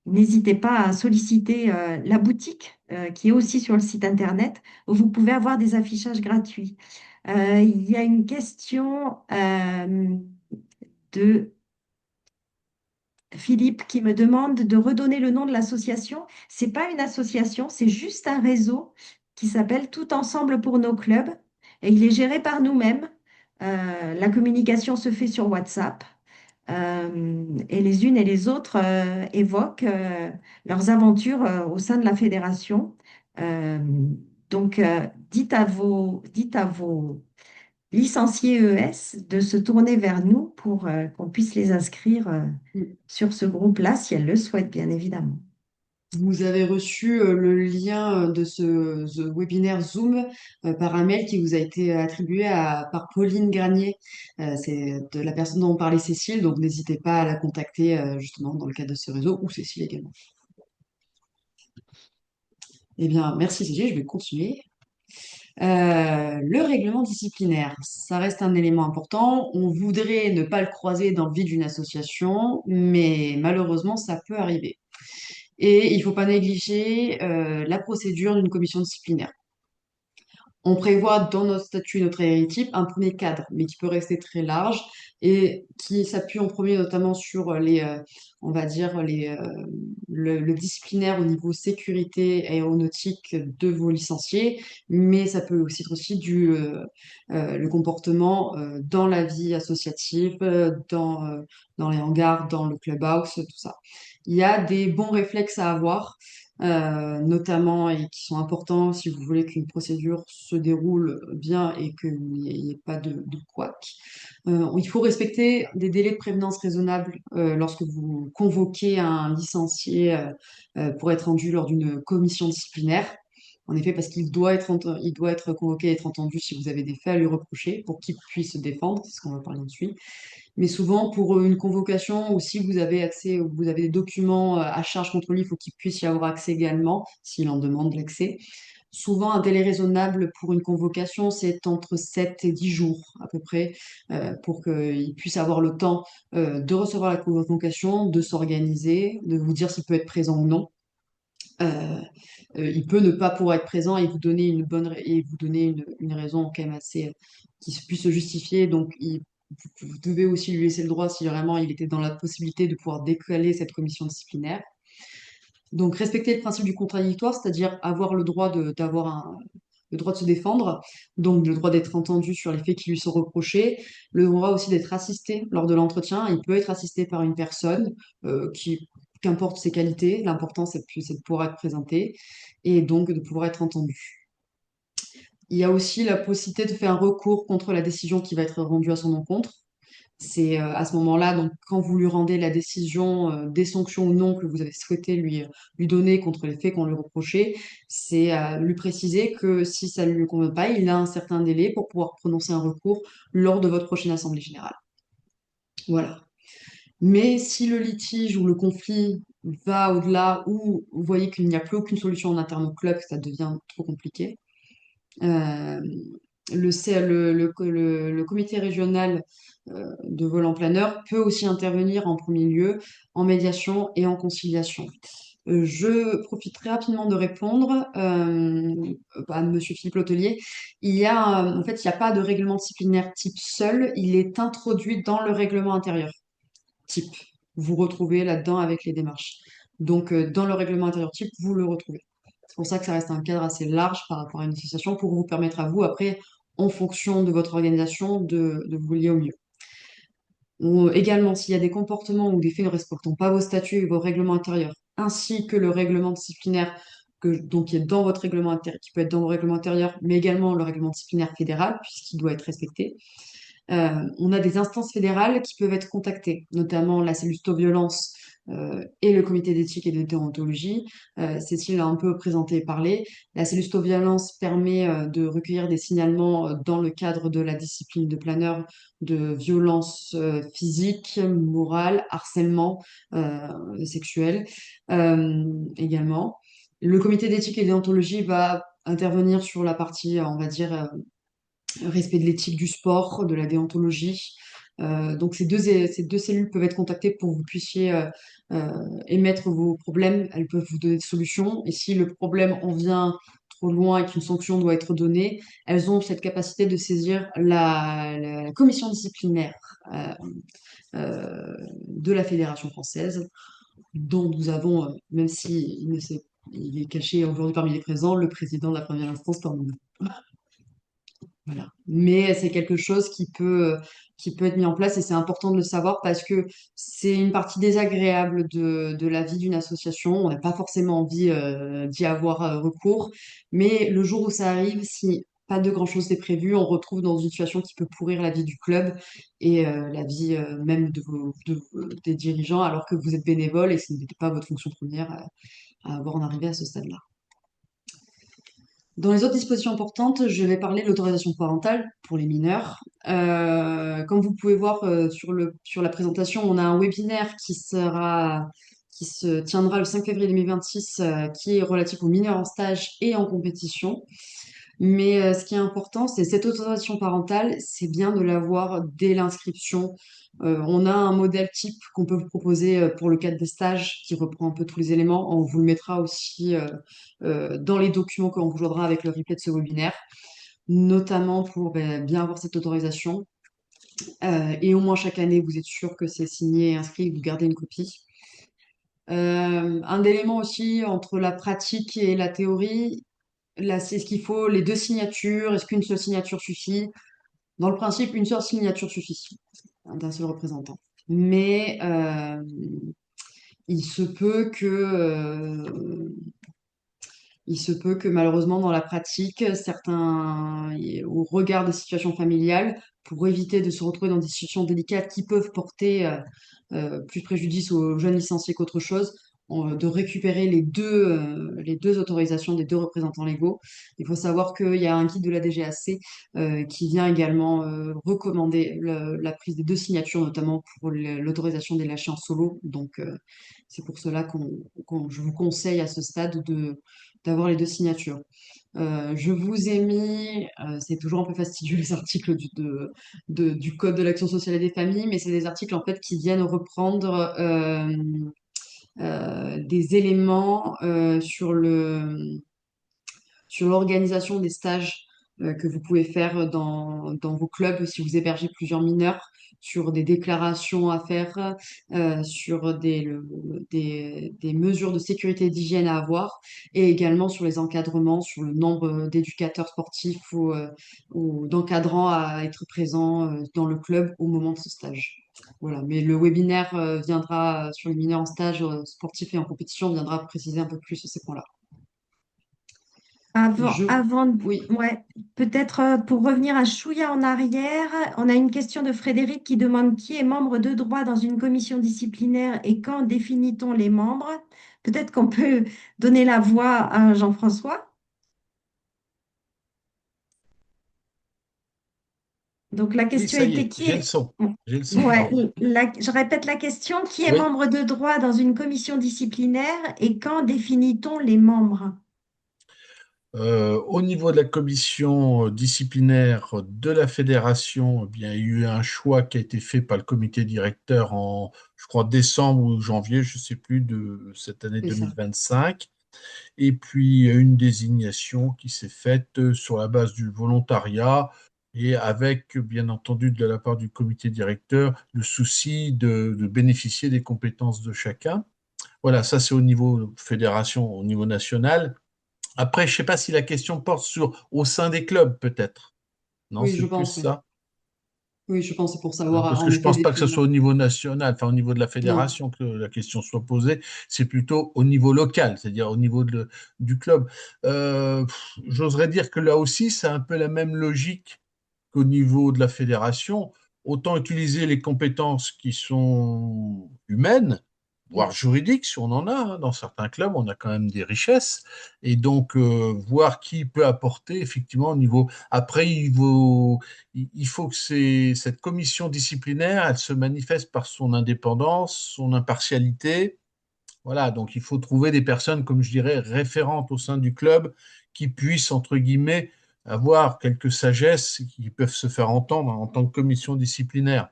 Speaker 2: n'hésitez pas à solliciter la boutique qui est aussi sur le site internet où vous pouvez avoir des affichages gratuits. Il y a une question de Philippe qui me demande de redonner le nom de l'association. C'est pas une association, c'est juste un réseau qui s'appelle Tout Ensemble pour nos clubs et il est géré par nous-mêmes. La communication se fait sur WhatsApp et les unes et les autres évoquent leurs aventures au sein de la fédération. Euh, donc, dites à vos licenciés ES de se tourner vers nous pour qu'on puisse les inscrire sur ce groupe-là, si elles le souhaitent, bien évidemment.
Speaker 1: Vous avez reçu le lien de ce webinaire Zoom par un mail qui vous a été attribué par Pauline Granier. C'est de la personne dont parlait Cécile, donc n'hésitez pas à la contacter justement dans le cadre de ce réseau, ou Cécile également. Eh bien, merci Cécile, je vais continuer. Le règlement disciplinaire, ça reste un élément important. On voudrait ne pas le croiser dans le vide d'une association, mais malheureusement, ça peut arriver. Et il ne faut pas négliger la procédure d'une commission disciplinaire. On prévoit dans notre statut et notre type un premier cadre, mais qui peut rester très large et qui s'appuie en premier notamment sur on va dire, le disciplinaire au niveau sécurité aéronautique de vos licenciés, mais ça peut aussi être aussi le comportement dans la vie associative, dans les hangars, dans le clubhouse, tout ça. Il y a des bons réflexes à avoir notamment et qui sont importants si vous voulez qu'une procédure se déroule bien et qu'il n'y ait pas de couac. Il faut respecter des délais de prévenance raisonnables lorsque vous convoquez un licencié pour être rendu lors d'une commission disciplinaire. En effet, parce il doit être convoqué et être entendu si vous avez des faits à lui reprocher pour qu'il puisse se défendre, c'est ce qu'on va parler ensuite. Mais souvent, pour une convocation, ou si vous avez accès, vous avez des documents à charge contre lui, il faut qu'il puisse y avoir accès également, s'il en demande l'accès. Souvent, un délai raisonnable pour une convocation, c'est entre 7 et 10 jours à peu près, pour qu'il puisse avoir le temps de recevoir la convocation, de s'organiser, de vous dire s'il peut être présent ou non. Il peut ne pas pouvoir être présent et vous donner et vous donner une raison quand même assez qui puisse se justifier. Donc, vous devez aussi lui laisser le droit, si vraiment il était dans la possibilité de pouvoir décaler cette commission disciplinaire. Donc, respecter le principe du contradictoire, c'est-à-dire avoir le droit le droit de se défendre, donc le droit d'être entendu sur les faits qui lui sont reprochés, le droit aussi d'être assisté lors de l'entretien. Il peut être assisté par une personne qu'importe ses qualités, l'important c'est de pouvoir être présenté et donc de pouvoir être entendu. Il y a aussi la possibilité de faire un recours contre la décision qui va être rendue à son encontre. C'est à ce moment-là, donc quand vous lui rendez la décision des sanctions ou non que vous avez souhaité lui donner contre les faits qu'on lui reprochait, c'est lui préciser que si ça ne lui convient pas, il a un certain délai pour pouvoir prononcer un recours lors de votre prochaine assemblée générale. Voilà. Mais si le litige ou le conflit va au-delà, ou vous voyez qu'il n'y a plus aucune solution en interne au club, que ça devient trop compliqué, euh, le comité régional de vol en planeur peut aussi intervenir en premier lieu en médiation et en conciliation. Je profiterai rapidement de répondre à Monsieur Philippe Lotelier. En fait, il n'y a pas de règlement disciplinaire type seul, il est introduit dans le règlement intérieur type. Vous retrouvez là-dedans avec les démarches. Donc, dans le règlement intérieur type, vous le retrouvez. C'est pour ça que ça reste un cadre assez large par rapport à une association pour vous permettre à vous, après, en fonction de votre organisation, de vous lier au mieux. Également, s'il y a des comportements ou des faits ne respectant pas vos statuts et vos règlements intérieurs, ainsi que le règlement disciplinaire donc, qui est dans votre règlement intérieur, qui peut être dans vos règlements intérieurs, mais également le règlement disciplinaire fédéral, puisqu'il doit être respecté. On a des instances fédérales qui peuvent être contactées, notamment la cellule violence et le comité d'éthique et de déontologie. Cécile a un peu présenté et parlé. La cellule violence permet de recueillir des signalements dans le cadre de la discipline de planeur de violences physiques, morales, harcèlement sexuel également. Le comité d'éthique et de déontologie va intervenir sur la partie, on va dire, respect de l'éthique du sport, de la déontologie, Donc ces deux cellules peuvent être contactées pour que vous puissiez émettre vos problèmes. Elles peuvent vous donner des solutions. Et si le problème en vient trop loin et qu'une sanction doit être donnée, elles ont cette capacité de saisir la commission disciplinaire de la Fédération française, dont nous avons, même si il est caché aujourd'hui parmi les présents, le président de la première instance parmi nous. Voilà. Mais c'est quelque chose qui peut être mis en place et c'est important de le savoir parce que c'est une partie désagréable de la vie d'une association. On n'a pas forcément envie d'y avoir recours, mais le jour où ça arrive, si pas de grand-chose n'est prévu, on retrouve dans une situation qui peut pourrir la vie du club et la vie même des dirigeants alors que vous êtes bénévole et ce n'était pas votre fonction première à avoir en arrivé à ce stade-là. Dans les autres dispositions importantes, je vais parler de l'autorisation parentale pour les mineurs. Comme vous pouvez voir sur la présentation, on a un webinaire qui se tiendra le 5 février 2026, qui est relatif aux mineurs en stage et en compétition. Mais ce qui est important, c'est cette autorisation parentale, c'est bien de l'avoir dès l'inscription. On a un modèle type qu'on peut vous proposer pour le cadre des stages qui reprend un peu tous les éléments. On vous le mettra aussi dans les documents qu'on vous joindra avec le replay de ce webinaire, notamment pour bien avoir cette autorisation. Et au moins chaque année, vous êtes sûr que c'est signé et inscrit, que vous gardez une copie. Un élément aussi entre la pratique et la théorie, là, c'est ce qu'il faut, les deux signatures. Est-ce qu'une seule signature suffit? Dans le principe, une seule signature suffit d'un seul représentant. Mais il se peut que, il se peut que malheureusement dans la pratique, certains, au regard des situations familiales, pour éviter de se retrouver dans des situations délicates qui peuvent porter plus préjudice aux jeunes licenciés qu'autre chose, de récupérer les deux autorisations des deux représentants légaux. Il faut savoir qu'il y a un guide de la DGAC qui vient également recommander la prise des deux signatures, notamment pour l'autorisation des lâchers en solo. Donc, c'est pour cela je vous conseille à ce stade d'avoir les deux signatures. Je vous ai mis, c'est toujours un peu fastidieux les articles du Code de l'action sociale et des familles, mais c'est des articles en fait qui viennent reprendre des éléments sur l'organisation des stages que vous pouvez faire dans vos clubs si vous hébergez plusieurs mineurs, sur des déclarations à faire, sur des mesures de sécurité et d'hygiène à avoir, et également sur les encadrements, sur le nombre d'éducateurs sportifs ou d'encadrants à être présents dans le club au moment de ce stage. Voilà, mais le webinaire viendra sur les mineurs en stage sportif et en compétition, viendra préciser un peu plus ces points-là.
Speaker 2: Avant,
Speaker 1: Je...
Speaker 2: avant,
Speaker 1: Oui,
Speaker 2: ouais, peut-être pour revenir à chouïa en arrière, on a une question de Frédéric qui demande qui est membre de droit dans une commission disciplinaire et quand définit-on les membres? Peut-être qu'on peut donner la voix à Jean-François. Donc la
Speaker 3: Oui,
Speaker 2: question
Speaker 3: ça y
Speaker 2: était
Speaker 3: est,
Speaker 2: qui
Speaker 3: j'ai le
Speaker 2: est...
Speaker 3: son. J'ai le son,
Speaker 2: Ouais,
Speaker 3: pardon.
Speaker 2: je répète la question, qui est
Speaker 3: Oui.
Speaker 2: membre de droit dans une commission disciplinaire et quand définit-on les membres?
Speaker 3: Au niveau de la commission disciplinaire de la fédération, eh bien, il y a eu un choix qui a été fait par le comité directeur en, je crois, décembre ou janvier, je ne sais plus, de cette année
Speaker 1: c'est ça.
Speaker 3: 2025. Et puis, une désignation qui s'est faite sur la base du volontariat et avec, bien entendu, de la part du comité directeur, le souci de bénéficier des compétences de chacun. Voilà, ça c'est au niveau fédération, au niveau national. Après, je ne sais pas si la question porte sur au sein des clubs, peut-être. Non,
Speaker 1: Oui,
Speaker 3: c'est
Speaker 1: je
Speaker 3: plus
Speaker 1: pense, oui.
Speaker 3: ça.
Speaker 1: Oui, je pense, c'est pour
Speaker 3: Hein,
Speaker 1: savoir
Speaker 3: parce que
Speaker 1: en
Speaker 3: je ne
Speaker 1: effet
Speaker 3: pense pas que ce
Speaker 1: définir.
Speaker 3: soit au niveau national, enfin au niveau de la
Speaker 1: Non.
Speaker 3: fédération que la question soit posée, c'est plutôt au niveau local, c'est-à-dire au niveau du club. J'oserais dire que là aussi, c'est un peu la même logique qu'au niveau de la fédération. Autant utiliser les compétences qui sont humaines, voire
Speaker 1: Mm.
Speaker 3: juridiques, si on en a. Hein. Dans certains clubs, on a quand même des richesses. Et donc, voir qui peut apporter, effectivement, au niveau. Après, il faut que cette commission disciplinaire, elle se manifeste par son indépendance, son impartialité. Voilà, donc il faut trouver des personnes, comme je dirais, référentes au sein du club qui puissent, entre guillemets, avoir quelques sagesses qui peuvent se faire entendre en tant que commission disciplinaire.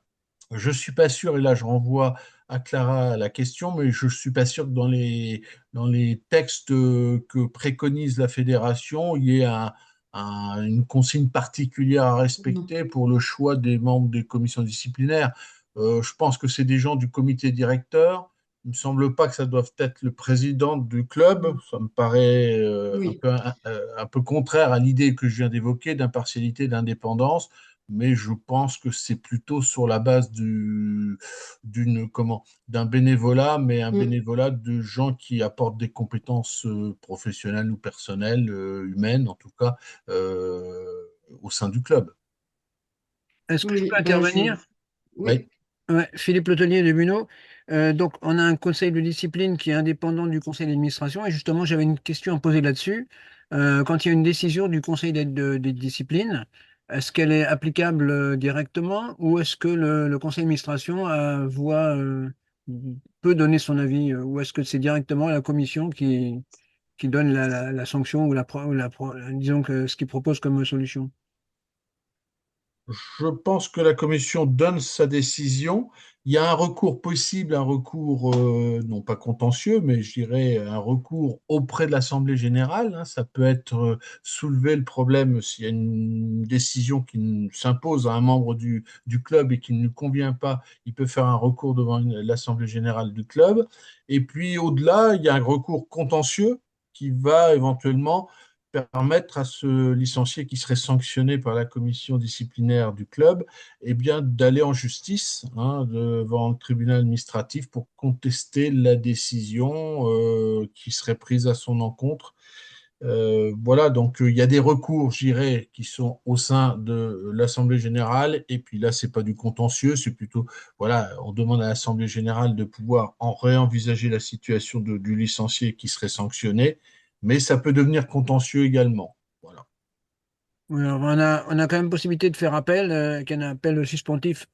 Speaker 3: Je suis pas sûr, et là je renvoie à Clara la question, mais je suis pas sûr que dans les textes que préconise la fédération, il y ait une consigne particulière à
Speaker 1: Non.
Speaker 3: respecter pour le choix des membres des commissions disciplinaires. Je pense que c'est des gens du comité directeur. Il me semble pas que ça doive être le président du club.
Speaker 1: Mm.
Speaker 3: Ça me paraît
Speaker 1: Oui.
Speaker 3: un peu contraire à l'idée que je viens d'évoquer d'impartialité, d'indépendance, mais je pense que c'est plutôt sur la base d'un bénévolat, mais un
Speaker 1: Mm.
Speaker 3: bénévolat de gens qui apportent des compétences professionnelles ou personnelles, humaines en tout cas, euh, au sein du club.
Speaker 4: Est-ce que je
Speaker 1: Oui,
Speaker 4: peux
Speaker 1: bah je...
Speaker 4: intervenir?
Speaker 3: Oui.
Speaker 1: Oui.
Speaker 4: Ouais, Philippe Letellier de Muno. Donc, on a un conseil de discipline qui est indépendant du conseil d'administration. Et justement, j'avais une question à poser là-dessus. Quand il y a une décision du conseil de discipline, est-ce qu'elle est applicable directement ou est-ce que le conseil d'administration peut donner son avis ou est-ce que c'est directement la commission qui donne la sanction ou disons que ce qu'il propose comme solution?
Speaker 3: Je pense que la commission donne sa décision. Il y a un recours possible, un recours non pas contentieux, mais je dirais un recours auprès de l'Assemblée générale, hein. Ça peut être soulever le problème s'il y a une décision s'impose à un membre du club et qui ne lui convient pas. Il peut faire un recours devant l'Assemblée générale du club. Et puis au-delà, il y a un recours contentieux qui va éventuellement permettre à ce licencié qui serait sanctionné par la commission disciplinaire du club, eh bien, d'aller en justice, hein, devant le tribunal administratif pour contester la décision qui serait prise à son encontre. Voilà, donc il y a des recours, je dirais, qui sont au sein de l'Assemblée générale, et puis là, c'est pas du contentieux, c'est plutôt, voilà, on demande à l'Assemblée générale de pouvoir en réenvisager la situation du licencié qui serait sanctionné, mais ça peut devenir contentieux également. Voilà.
Speaker 4: Oui, alors, on a quand même possibilité de faire appel, qu'il y ait un appel suspensif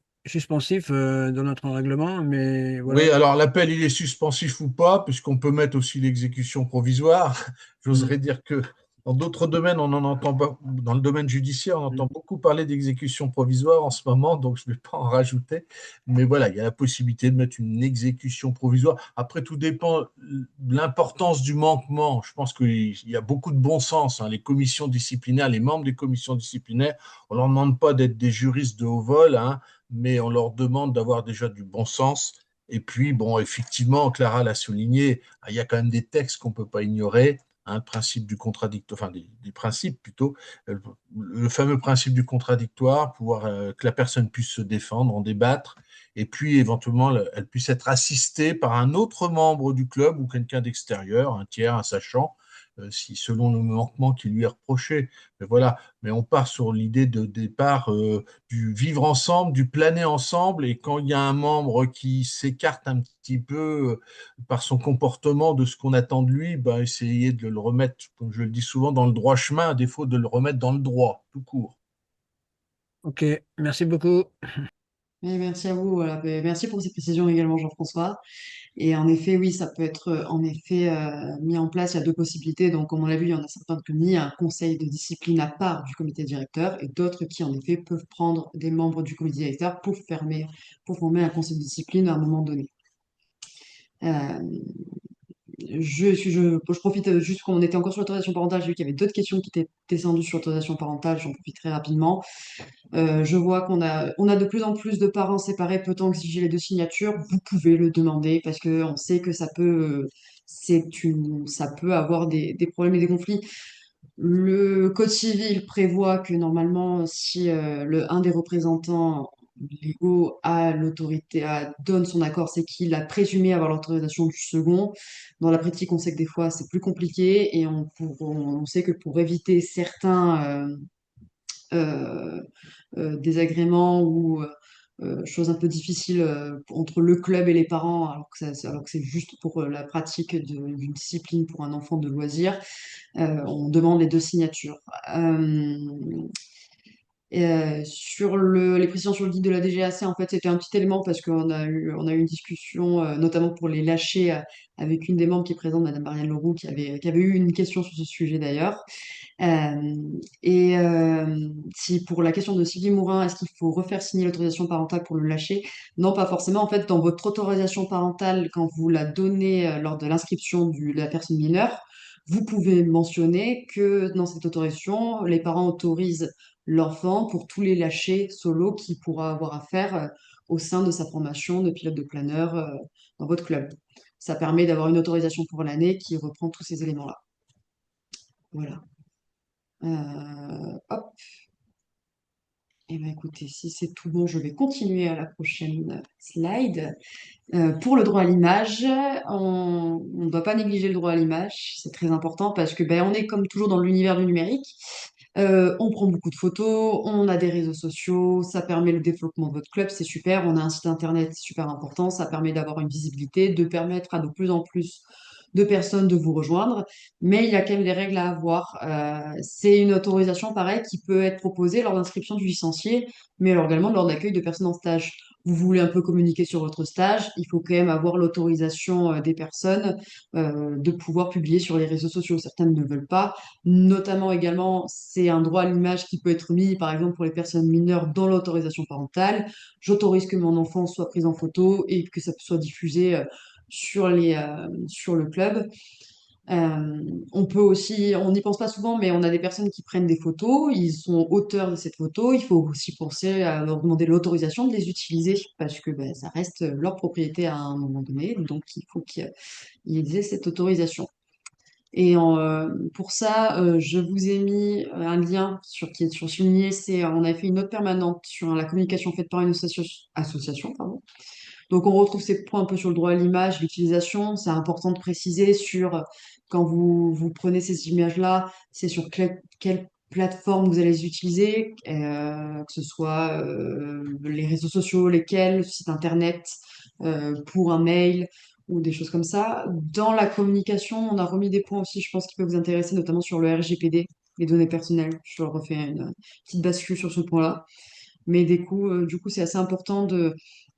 Speaker 4: dans notre règlement, mais voilà.
Speaker 3: Oui, alors l'appel, il est suspensif ou pas, puisqu'on peut mettre aussi l'exécution provisoire. J'oserais dire que dans d'autres domaines, on en entend pas, dans le domaine judiciaire, on entend beaucoup parler d'exécution provisoire en ce moment, donc je ne vais pas en rajouter. Mais voilà, il y a la possibilité de mettre une exécution provisoire. Après, tout dépend de l'importance du manquement. Je pense qu'il y a beaucoup de bon sens, hein. Les commissions disciplinaires, les membres des commissions disciplinaires, on leur demande pas d'être des juristes de haut vol, hein, mais on leur demande d'avoir déjà du bon sens. Et puis, bon, effectivement, Clara l'a souligné, il y a quand même des textes qu'on ne peut pas ignorer, hein, le principe du contradictoire, enfin des principes plutôt, le fameux principe du contradictoire, pouvoir que la personne puisse se défendre, en débattre, et puis éventuellement elle puisse être assistée par un autre membre du club ou quelqu'un d'extérieur, un tiers, un sachant, si selon le manquement qui lui est reproché. Mais voilà, mais on part sur l'idée de départ du vivre ensemble, du planer ensemble, et quand il y a un membre qui s'écarte un petit peu par son comportement de ce qu'on attend de lui, ben, essayer de le remettre, comme je le dis souvent, dans le droit chemin, à défaut de le remettre dans le droit, tout court.
Speaker 4: Ok, merci beaucoup.
Speaker 1: Et merci à vous. Voilà. Ben, merci pour ces précisions également, Jean-François. Et en effet, oui, ça peut être en effet mis en place. Il y a deux possibilités. Donc, comme on l'a vu, il y en a certains qui ont mis un conseil de discipline à part du comité directeur et d'autres qui, en effet, peuvent prendre des membres du comité directeur pour former un conseil de discipline à un moment donné. Euh, je profite juste, quand on était encore sur l'autorisation parentale, j'ai vu qu'il y avait d'autres questions qui étaient descendues sur l'autorisation parentale. J'en profite très rapidement. Je vois on a de plus en plus de parents séparés. Peut-on exiger les deux signatures? Vous pouvez le demander parce que on sait que ça peut avoir des problèmes et des conflits. Le Code civil prévoit que normalement, si un des représentants légaux a l'autorité, donne son accord, c'est qu'il a présumé avoir l'autorisation du second. Dans la pratique, on sait que des fois, c'est plus compliqué et on sait que pour éviter certains désagréments ou choses un peu difficiles entre le club et les parents, alors que c'est juste pour la pratique d'une discipline pour un enfant de loisir, on demande les deux signatures. Euh, Sur les précisions sur le guide de la DGAC, en fait, c'était un petit élément parce qu'on a eu une discussion, notamment pour les lâcher, avec une des membres qui est présente, Madame Marianne Leroux, qui avait eu une question sur ce sujet d'ailleurs. Euh, si pour la question de Sylvie Mourin, est-ce qu'il faut refaire signer l'autorisation parentale pour le lâcher? Non, pas forcément. En fait, dans votre autorisation parentale, quand vous la donnez lors de l'inscription de la personne mineure, vous pouvez mentionner que dans cette autorisation, les parents autorisent l'enfant pour tous les lâchers solo qu'il pourra avoir à faire au sein de sa formation de pilote de planeur dans votre club. Ça permet d'avoir une autorisation pour l'année qui reprend tous ces éléments-là. Voilà. Hop. Eh bien, écoutez, si c'est tout bon, je vais continuer à la prochaine slide. Pour le droit à l'image, on ne doit pas négliger le droit à l'image. C'est très important parce que on est comme toujours dans l'univers du numérique. On prend beaucoup de photos, on a des réseaux sociaux, ça permet le développement de votre club, c'est super. On a un site internet, c'est super important. Ça permet d'avoir une visibilité, de permettre à de plus en plus de personnes de vous rejoindre. Mais il y a quand même des règles à avoir. C'est une autorisation, pareil, qui peut être proposée lors d'inscription du licencié, mais alors également lors d'accueil de personnes en stage. Vous voulez un peu communiquer sur votre stage, il faut quand même avoir l'autorisation des personnes de pouvoir publier sur les réseaux sociaux. Certaines ne veulent pas. Notamment également, c'est un droit à l'image qui peut être mis, par exemple, pour les personnes mineures dans l'autorisation parentale. J'autorise que mon enfant soit pris en photo et que ça soit diffusé sur le club. On peut aussi, on n'y pense pas souvent, mais on a des personnes qui prennent des photos, ils sont auteurs de cette photo, il faut aussi penser à leur demander l'autorisation de les utiliser, parce que ça reste leur propriété à un moment donné, donc il faut qu'ils aient cette autorisation. Et pour ça, je vous ai mis un lien qui est surligné. On a fait une note permanente sur la communication faite par une association, pardon. Donc on retrouve ces points un peu sur le droit à l'image, l'utilisation. C'est important de préciser quand vous prenez ces images-là, c'est sur quelle plateforme vous allez les utiliser, que ce soit les réseaux sociaux, lesquels, le site internet, pour un mail ou des choses comme ça. Dans la communication, on a remis des points aussi, je pense, qui peuvent vous intéresser, notamment sur le RGPD, les données personnelles. Je leur refais une petite bascule sur ce point-là. Mais du coup, c'est assez important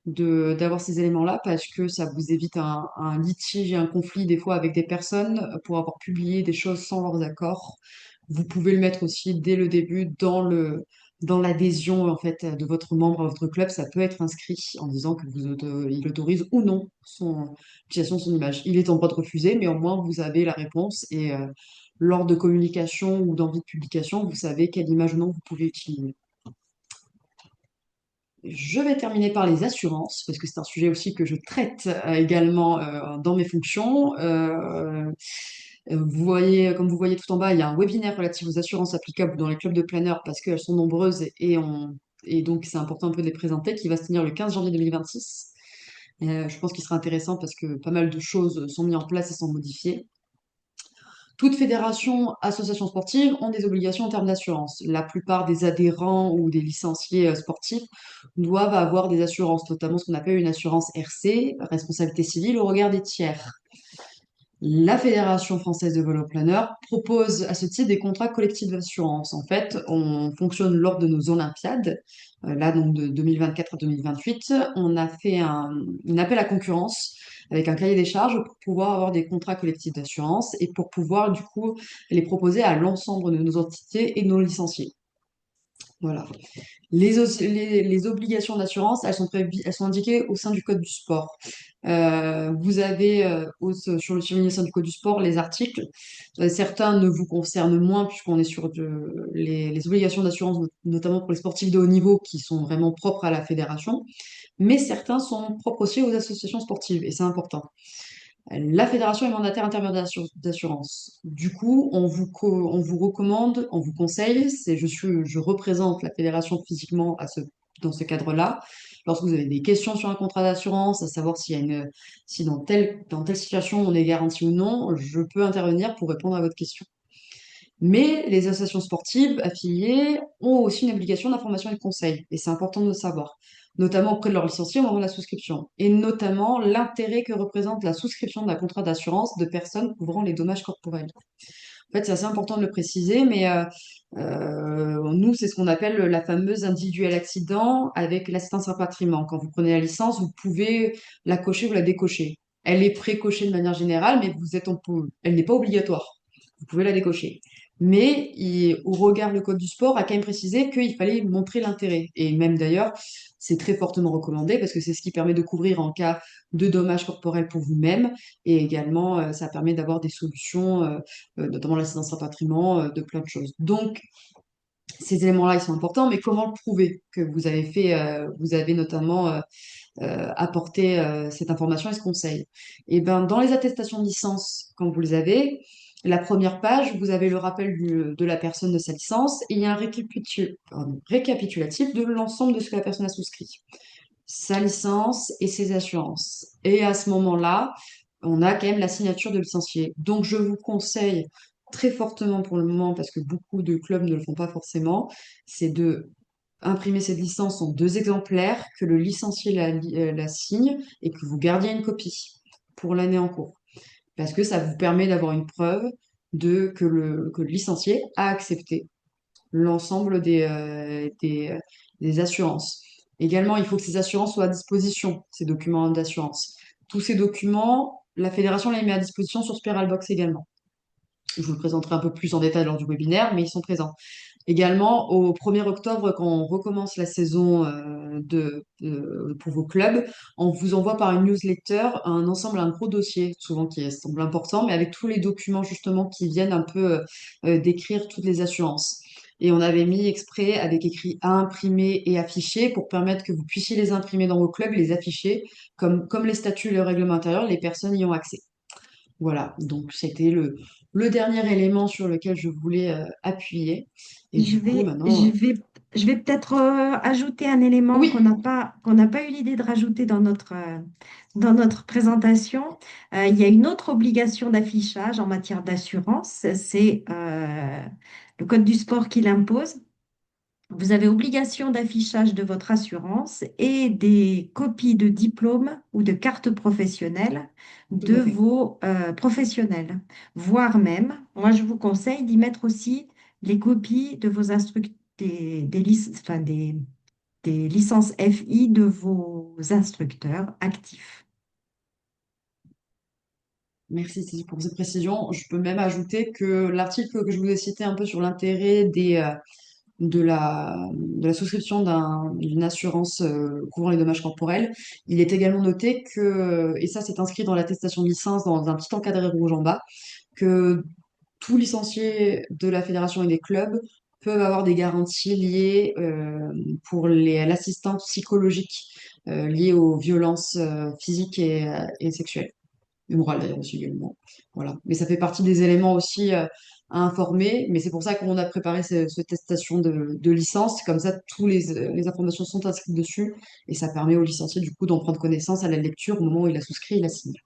Speaker 1: d'avoir ces éléments-là parce que ça vous évite un litige et un conflit des fois avec des personnes pour avoir publié des choses sans leurs accords. Vous pouvez le mettre aussi dès le début dans l'adhésion en fait de votre membre à votre club. Ça peut être inscrit en disant que il autorise ou non l'utilisation de son image. Il est en droit de refuser, mais au moins vous avez la réponse et lors de communication ou d'envie de publication, vous savez quelle image ou non vous pouvez utiliser. Je vais terminer par les assurances, parce que c'est un sujet aussi que je traite également dans mes fonctions. Comme vous voyez tout en bas, il y a un webinaire relatif aux assurances applicables dans les clubs de planeurs, parce qu'elles sont nombreuses et donc c'est important un peu de les présenter, qui va se tenir le 15 janvier 2026. Je pense qu'il sera intéressant parce que pas mal de choses sont mises en place et sont modifiées. Toutes fédérations, associations sportives ont des obligations en termes d'assurance. La plupart des adhérents ou des licenciés sportifs doivent avoir des assurances, notamment ce qu'on appelle une assurance RC, responsabilité civile au regard des tiers. La Fédération française de voloplaneur propose à ce titre des contrats collectifs d'assurance. En fait, on fonctionne lors de nos Olympiades, là donc de 2024 à 2028. On a fait un appel à concurrence avec un cahier des charges pour pouvoir avoir des contrats collectifs d'assurance et pour pouvoir du coup les proposer à l'ensemble de nos entités et de nos licenciés. Voilà. Les obligations d'assurance, elles sont indiquées au sein du code du sport. Vous avez sur le surligné au sein du code du sport les articles. Certains ne vous concernent moins puisqu'on est sur les obligations d'assurance, notamment pour les sportifs de haut niveau qui sont vraiment propres à la fédération. Mais certains sont propres aussi aux associations sportives et c'est important. La fédération est mandataire intermédiaire d'assurance. Du coup, on vous recommande, on vous conseille, je représente la fédération physiquement dans ce cadre-là. Lorsque vous avez des questions sur un contrat d'assurance, à savoir si dans telle situation on est garanti ou non, je peux intervenir pour répondre à votre question. Mais les associations sportives affiliées ont aussi une obligation d'information et de conseil, et c'est important de le savoir, notamment auprès de leurs licenciés au moment de la souscription, et notamment l'intérêt que représente la souscription d'un contrat d'assurance de personnes couvrant les dommages corporels. En fait, c'est assez important de le préciser, mais nous, c'est ce qu'on appelle la fameuse individuelle accident avec l'assistance rapatriement. Quand vous prenez la licence, vous pouvez la cocher ou la décocher. Elle est pré-cochée de manière générale, mais elle n'est pas obligatoire. Vous pouvez la décocher. Mais au regard le code du sport a quand même précisé qu'il fallait montrer l'intérêt. Et même d'ailleurs, c'est très fortement recommandé parce que c'est ce qui permet de couvrir en cas de dommages corporels pour vous-même. Et également, ça permet d'avoir des solutions, notamment l'assistance rapatriement, de plein de choses. Donc, ces éléments-là, ils sont importants, mais comment le prouver que vous avez notamment apporté cette information et ce conseil? Et ben, dans les attestations de licence, quand vous les avez, la première page, vous avez le rappel de la personne de sa licence et il y a un récapitulatif de l'ensemble de ce que la personne a souscrit, sa licence et ses assurances. Et à ce moment-là, on a quand même la signature de licencié. Donc, je vous conseille très fortement pour le moment, parce que beaucoup de clubs ne le font pas forcément, c'est de imprimer cette licence en 2 exemplaires, que le licencié la signe et que vous gardiez une copie pour l'année en cours. Parce que ça vous permet d'avoir une preuve que le licencié a accepté l'ensemble des assurances. Également, il faut que ces assurances soient à disposition, ces documents d'assurance. Tous ces documents, la fédération les met à disposition sur Spiralbox également. Je vous le présenterai un peu plus en détail lors du webinaire, mais ils sont présents. Également, au 1er octobre, quand on recommence la saison pour vos clubs, on vous envoie par une newsletter un gros dossier, souvent qui semble important, mais avec tous les documents justement qui viennent un peu décrire toutes les assurances. Et on avait mis exprès avec écrit à imprimer et afficher pour permettre que vous puissiez les imprimer dans vos clubs et les afficher, comme les statuts et le règlement intérieur, les personnes y ont accès. Voilà, donc c'était le dernier élément sur lequel je voulais appuyer. Et
Speaker 2: Je
Speaker 1: du coup,
Speaker 2: vais, je
Speaker 1: maintenant,
Speaker 2: vais, je vais peut-être ajouter un élément
Speaker 1: oui,
Speaker 2: qu'on n'a pas eu l'idée de rajouter dans notre présentation. Il y a une autre obligation d'affichage en matière d'assurance, c'est le Code du sport qui l'impose. Vous avez obligation d'affichage de votre assurance et des copies de diplômes ou de cartes professionnelles
Speaker 1: tout
Speaker 2: de
Speaker 1: à fait.
Speaker 2: vos professionnels. Voire même, moi je vous conseille d'y mettre aussi les copies de vos enfin, des licences FI de vos instructeurs actifs.
Speaker 1: Merci Cécile pour cette précision. Je peux même ajouter que l'article que je vous ai cité un peu sur l'intérêt de la souscription d'une assurance couvrant les dommages corporels, il est également noté que, et ça c'est inscrit dans l'attestation de licence dans un petit encadré rouge en bas, que tous licenciés de la fédération et des clubs peuvent avoir des garanties liées pour l'assistance psychologique liée aux violences physiques et sexuelles. Et morales d'ailleurs aussi également. Voilà. Mais ça fait partie des éléments aussi à informer. Mais c'est pour ça qu'on a préparé cette attestation de licence. Comme ça, toutes les informations sont inscrites dessus. Et ça permet au licencié du coup d'en prendre connaissance à la lecture au moment où il a souscrit et il a signé.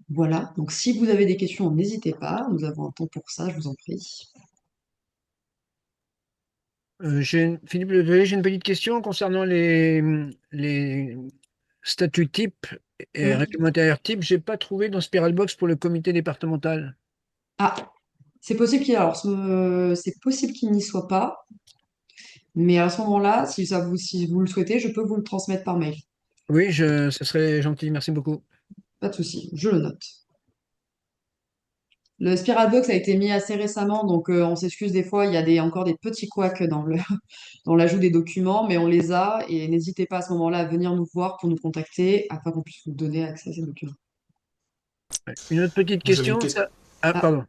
Speaker 1: Voilà, donc si vous avez des questions, n'hésitez pas, nous avons un temps pour ça, je vous en prie.
Speaker 4: Philippe Leveillé, j'ai une petite question concernant les statuts types et
Speaker 1: Oui.
Speaker 4: réglementaires types. J'ai pas trouvé dans Spiralbox pour le comité départemental.
Speaker 1: Ah, c'est possible c'est possible qu'il n'y soit pas, mais à ce moment-là, si vous le souhaitez, je peux vous le transmettre par mail.
Speaker 4: Oui, ce serait gentil. Merci beaucoup.
Speaker 1: Pas de souci, je le note. Le Spiral Box a été mis assez récemment, donc on s'excuse des fois, il y a encore des petits couacs dans l'ajout des documents, mais on les a et n'hésitez pas à ce moment-là à venir nous voir pour nous contacter afin qu'on puisse vous donner accès à ces documents.
Speaker 4: Ouais. Une autre petite
Speaker 3: J'avais une
Speaker 4: question.
Speaker 3: question.
Speaker 4: Ah,
Speaker 1: Ah,
Speaker 4: pardon.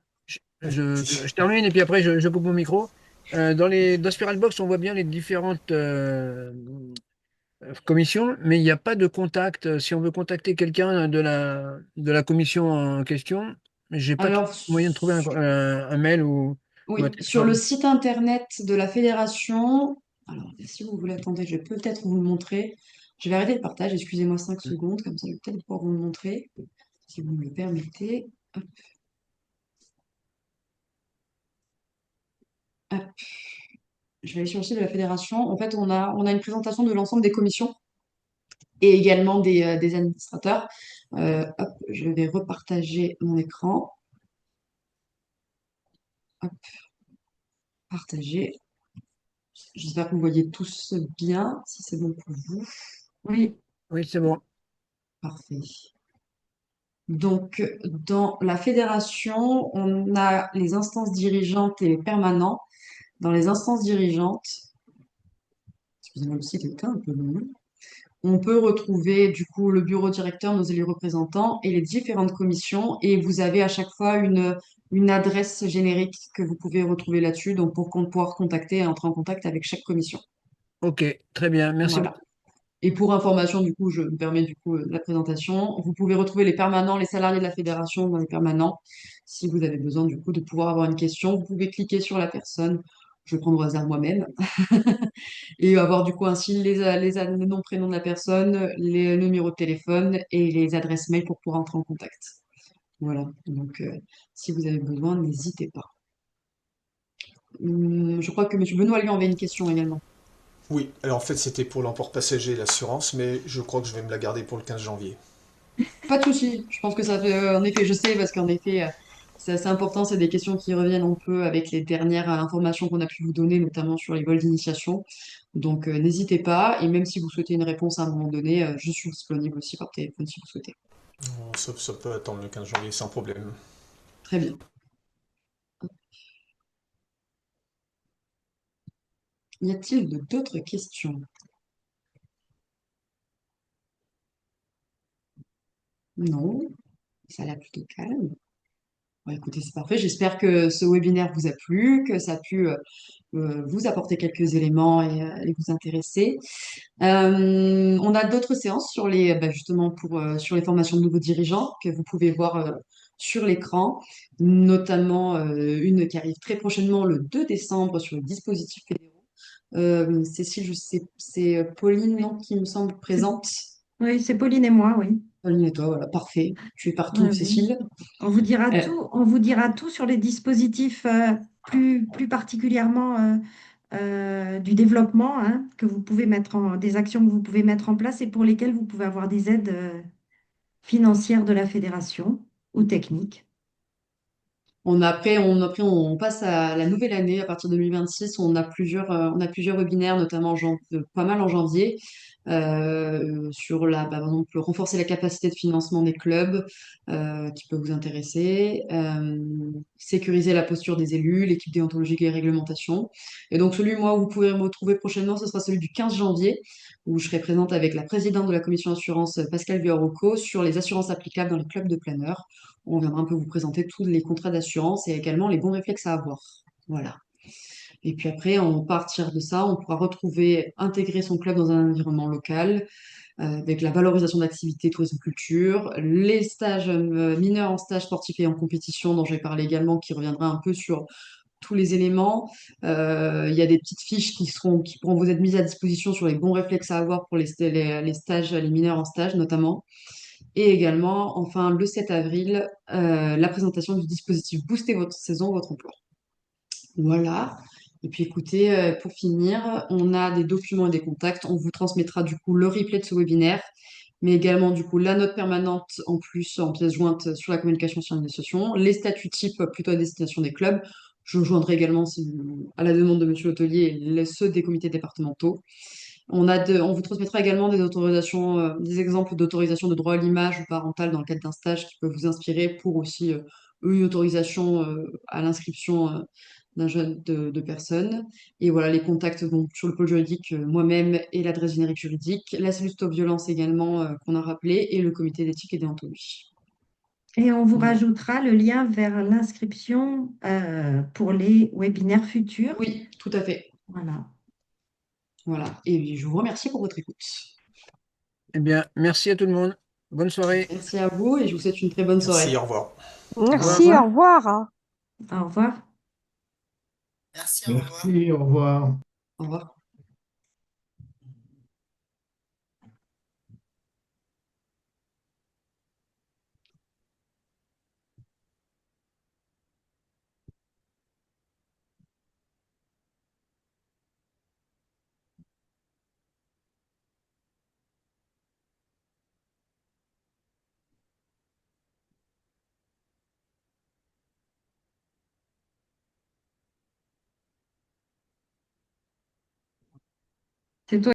Speaker 4: Je termine et puis après je coupe mon micro. Dans Spiralbox, on voit bien les différentes commissions, mais il n'y a pas de contact. Si on veut contacter quelqu'un de la commission en question, j'ai pas trouvé
Speaker 1: alors,
Speaker 4: moyen de trouver un mail ou un
Speaker 1: oui, sur le
Speaker 4: téléphone.
Speaker 1: site internet de la fédération, alors si vous voulez, attendez, je vais peut-être vous le montrer. Je vais arrêter le partage, excusez-moi 5 secondes, comme ça je vais peut-être pouvoir vous le montrer, si vous me le permettez. Hop, hop. Je vais aller sur le site de la fédération. En fait, on a une présentation de l'ensemble des commissions et également des administrateurs. Hop, je vais repartager mon écran. Hop, partager. J'espère que vous voyez tous bien, si c'est bon pour vous.
Speaker 2: Oui,
Speaker 4: Oui, c'est bon.
Speaker 1: Parfait. Donc, dans la fédération, on a les instances dirigeantes et les permanents. Dans les instances dirigeantes, excusez-moi, le site est un peu long. On peut retrouver du coup le bureau directeur, nos élus représentants et les différentes commissions. Et vous avez à chaque fois une adresse générique que vous pouvez retrouver là-dessus, donc pour pouvoir contacter et entrer en contact avec chaque commission.
Speaker 4: Ok, très bien. Merci
Speaker 1: Voilà.
Speaker 4: beaucoup.
Speaker 1: Et pour information, du coup, je me permets du coup de la présentation. Vous pouvez retrouver les permanents, les salariés de la fédération dans les permanents. Si vous avez besoin du coup de pouvoir avoir une question, vous pouvez cliquer sur la personne. Je vais prendre au hasard moi-même et avoir du coup ainsi les noms, prénoms de la personne, les numéros de téléphone et les adresses mail pour pouvoir entrer en contact. Voilà. Donc, si vous avez besoin, n'hésitez pas. Je crois que Monsieur Benoît lui avait une question également.
Speaker 5: Oui, alors en fait c'était pour l'emport passager et l'assurance, mais je crois que je vais me la garder pour le 15 janvier.
Speaker 1: Pas de souci. Je pense que ça fait, en effet, je sais parce qu'en effet, c'est assez important. C'est des questions qui reviennent un peu avec les dernières informations qu'on a pu vous donner, notamment sur les vols d'initiation. Donc, n'hésitez pas. Et même si vous souhaitez une réponse à un moment donné, je suis disponible aussi par téléphone si vous souhaitez.
Speaker 5: Ça peut attendre le 15 janvier sans problème.
Speaker 1: Très bien. Y a-t-il d'autres questions? Non, ça a l'air plutôt calme. Bon, écoutez, c'est parfait. J'espère que ce webinaire vous a plu, que ça a pu vous apporter quelques éléments et vous intéresser. On a d'autres séances sur justement sur les formations de nouveaux dirigeants que vous pouvez voir sur l'écran, notamment une qui arrive très prochainement le 2 décembre sur les dispositifs fédéraux. Cécile, je sais, c'est Pauline, non, qui me semble
Speaker 2: c'est
Speaker 1: présente.
Speaker 2: oui, c'est Pauline et moi, oui.
Speaker 1: Pauline et toi, voilà, parfait. Tu es
Speaker 2: Oui,
Speaker 1: partout,
Speaker 2: oui.
Speaker 1: Cécile. Euh,
Speaker 2: On vous dira tout sur les dispositifs plus particulièrement du développement que vous pouvez des actions que vous pouvez mettre en place et pour lesquelles vous pouvez avoir des aides financières de la fédération ou techniques.
Speaker 1: on passe à la nouvelle année à partir de 2026. On a plusieurs webinaires, notamment pas mal en janvier, sur par exemple, renforcer la capacité de financement des clubs, qui peut vous intéresser, sécuriser la posture des élus, l'équipe déontologique et réglementation. Et donc, moi, où vous pouvez me retrouver prochainement, ce sera celui du 15 janvier, où je serai présente avec la présidente de la commission assurance, Pascal Viorocco, sur les assurances applicables dans les clubs de planeurs. On viendra un peu vous présenter tous les contrats d'assurance et également les bons réflexes à avoir. Voilà. Et puis après, à partir de ça, on pourra intégrer son club dans un environnement local, avec la valorisation d'activités tourisme culture, les stages mineurs en stage sportif et en compétition dont j'ai parlé également, qui reviendra un peu sur tous les éléments. Il y a des petites fiches qui pourront vous être mises à disposition sur les bons réflexes à avoir pour les stages, les mineurs en stage notamment. Et également, enfin, le 7 avril, la présentation du dispositif Booster votre saison, votre emploi. Voilà. Et puis écoutez, pour finir, on a des documents et des contacts. On vous transmettra du coup le replay de ce webinaire, mais également du coup la note permanente en plus en pièce jointe sur la communication sur l'association, les statuts types plutôt à destination des clubs. Je joindrai également, à la demande de Monsieur Hôtelier, ceux des comités départementaux. On vous transmettra également des autorisations, des exemples d'autorisation de droit à l'image ou parentale dans le cadre d'un stage qui peut vous inspirer pour aussi une autorisation à l'inscription d'un jeune de personnes. Et voilà, les contacts donc, sur le pôle juridique, moi-même et l'adresse générique juridique, la cellule stop violence également qu'on a rappelé et le comité d'éthique et déontologie.
Speaker 2: Et on vous
Speaker 1: Voilà.
Speaker 2: rajoutera le lien vers l'inscription pour les webinaires futurs.
Speaker 1: Oui, tout à fait.
Speaker 2: Voilà.
Speaker 1: Voilà. Et je vous remercie pour votre écoute.
Speaker 4: Eh bien, merci à tout le monde. Bonne soirée.
Speaker 1: Merci à vous et je vous souhaite une très bonne
Speaker 5: Merci,
Speaker 1: soirée.
Speaker 5: au revoir.
Speaker 2: Au
Speaker 4: Au
Speaker 6: Merci,
Speaker 4: revoir.
Speaker 6: au
Speaker 2: revoir.
Speaker 6: revoir.
Speaker 2: Au revoir.
Speaker 3: Merci, au revoir.
Speaker 1: Au revoir.
Speaker 2: C'est toi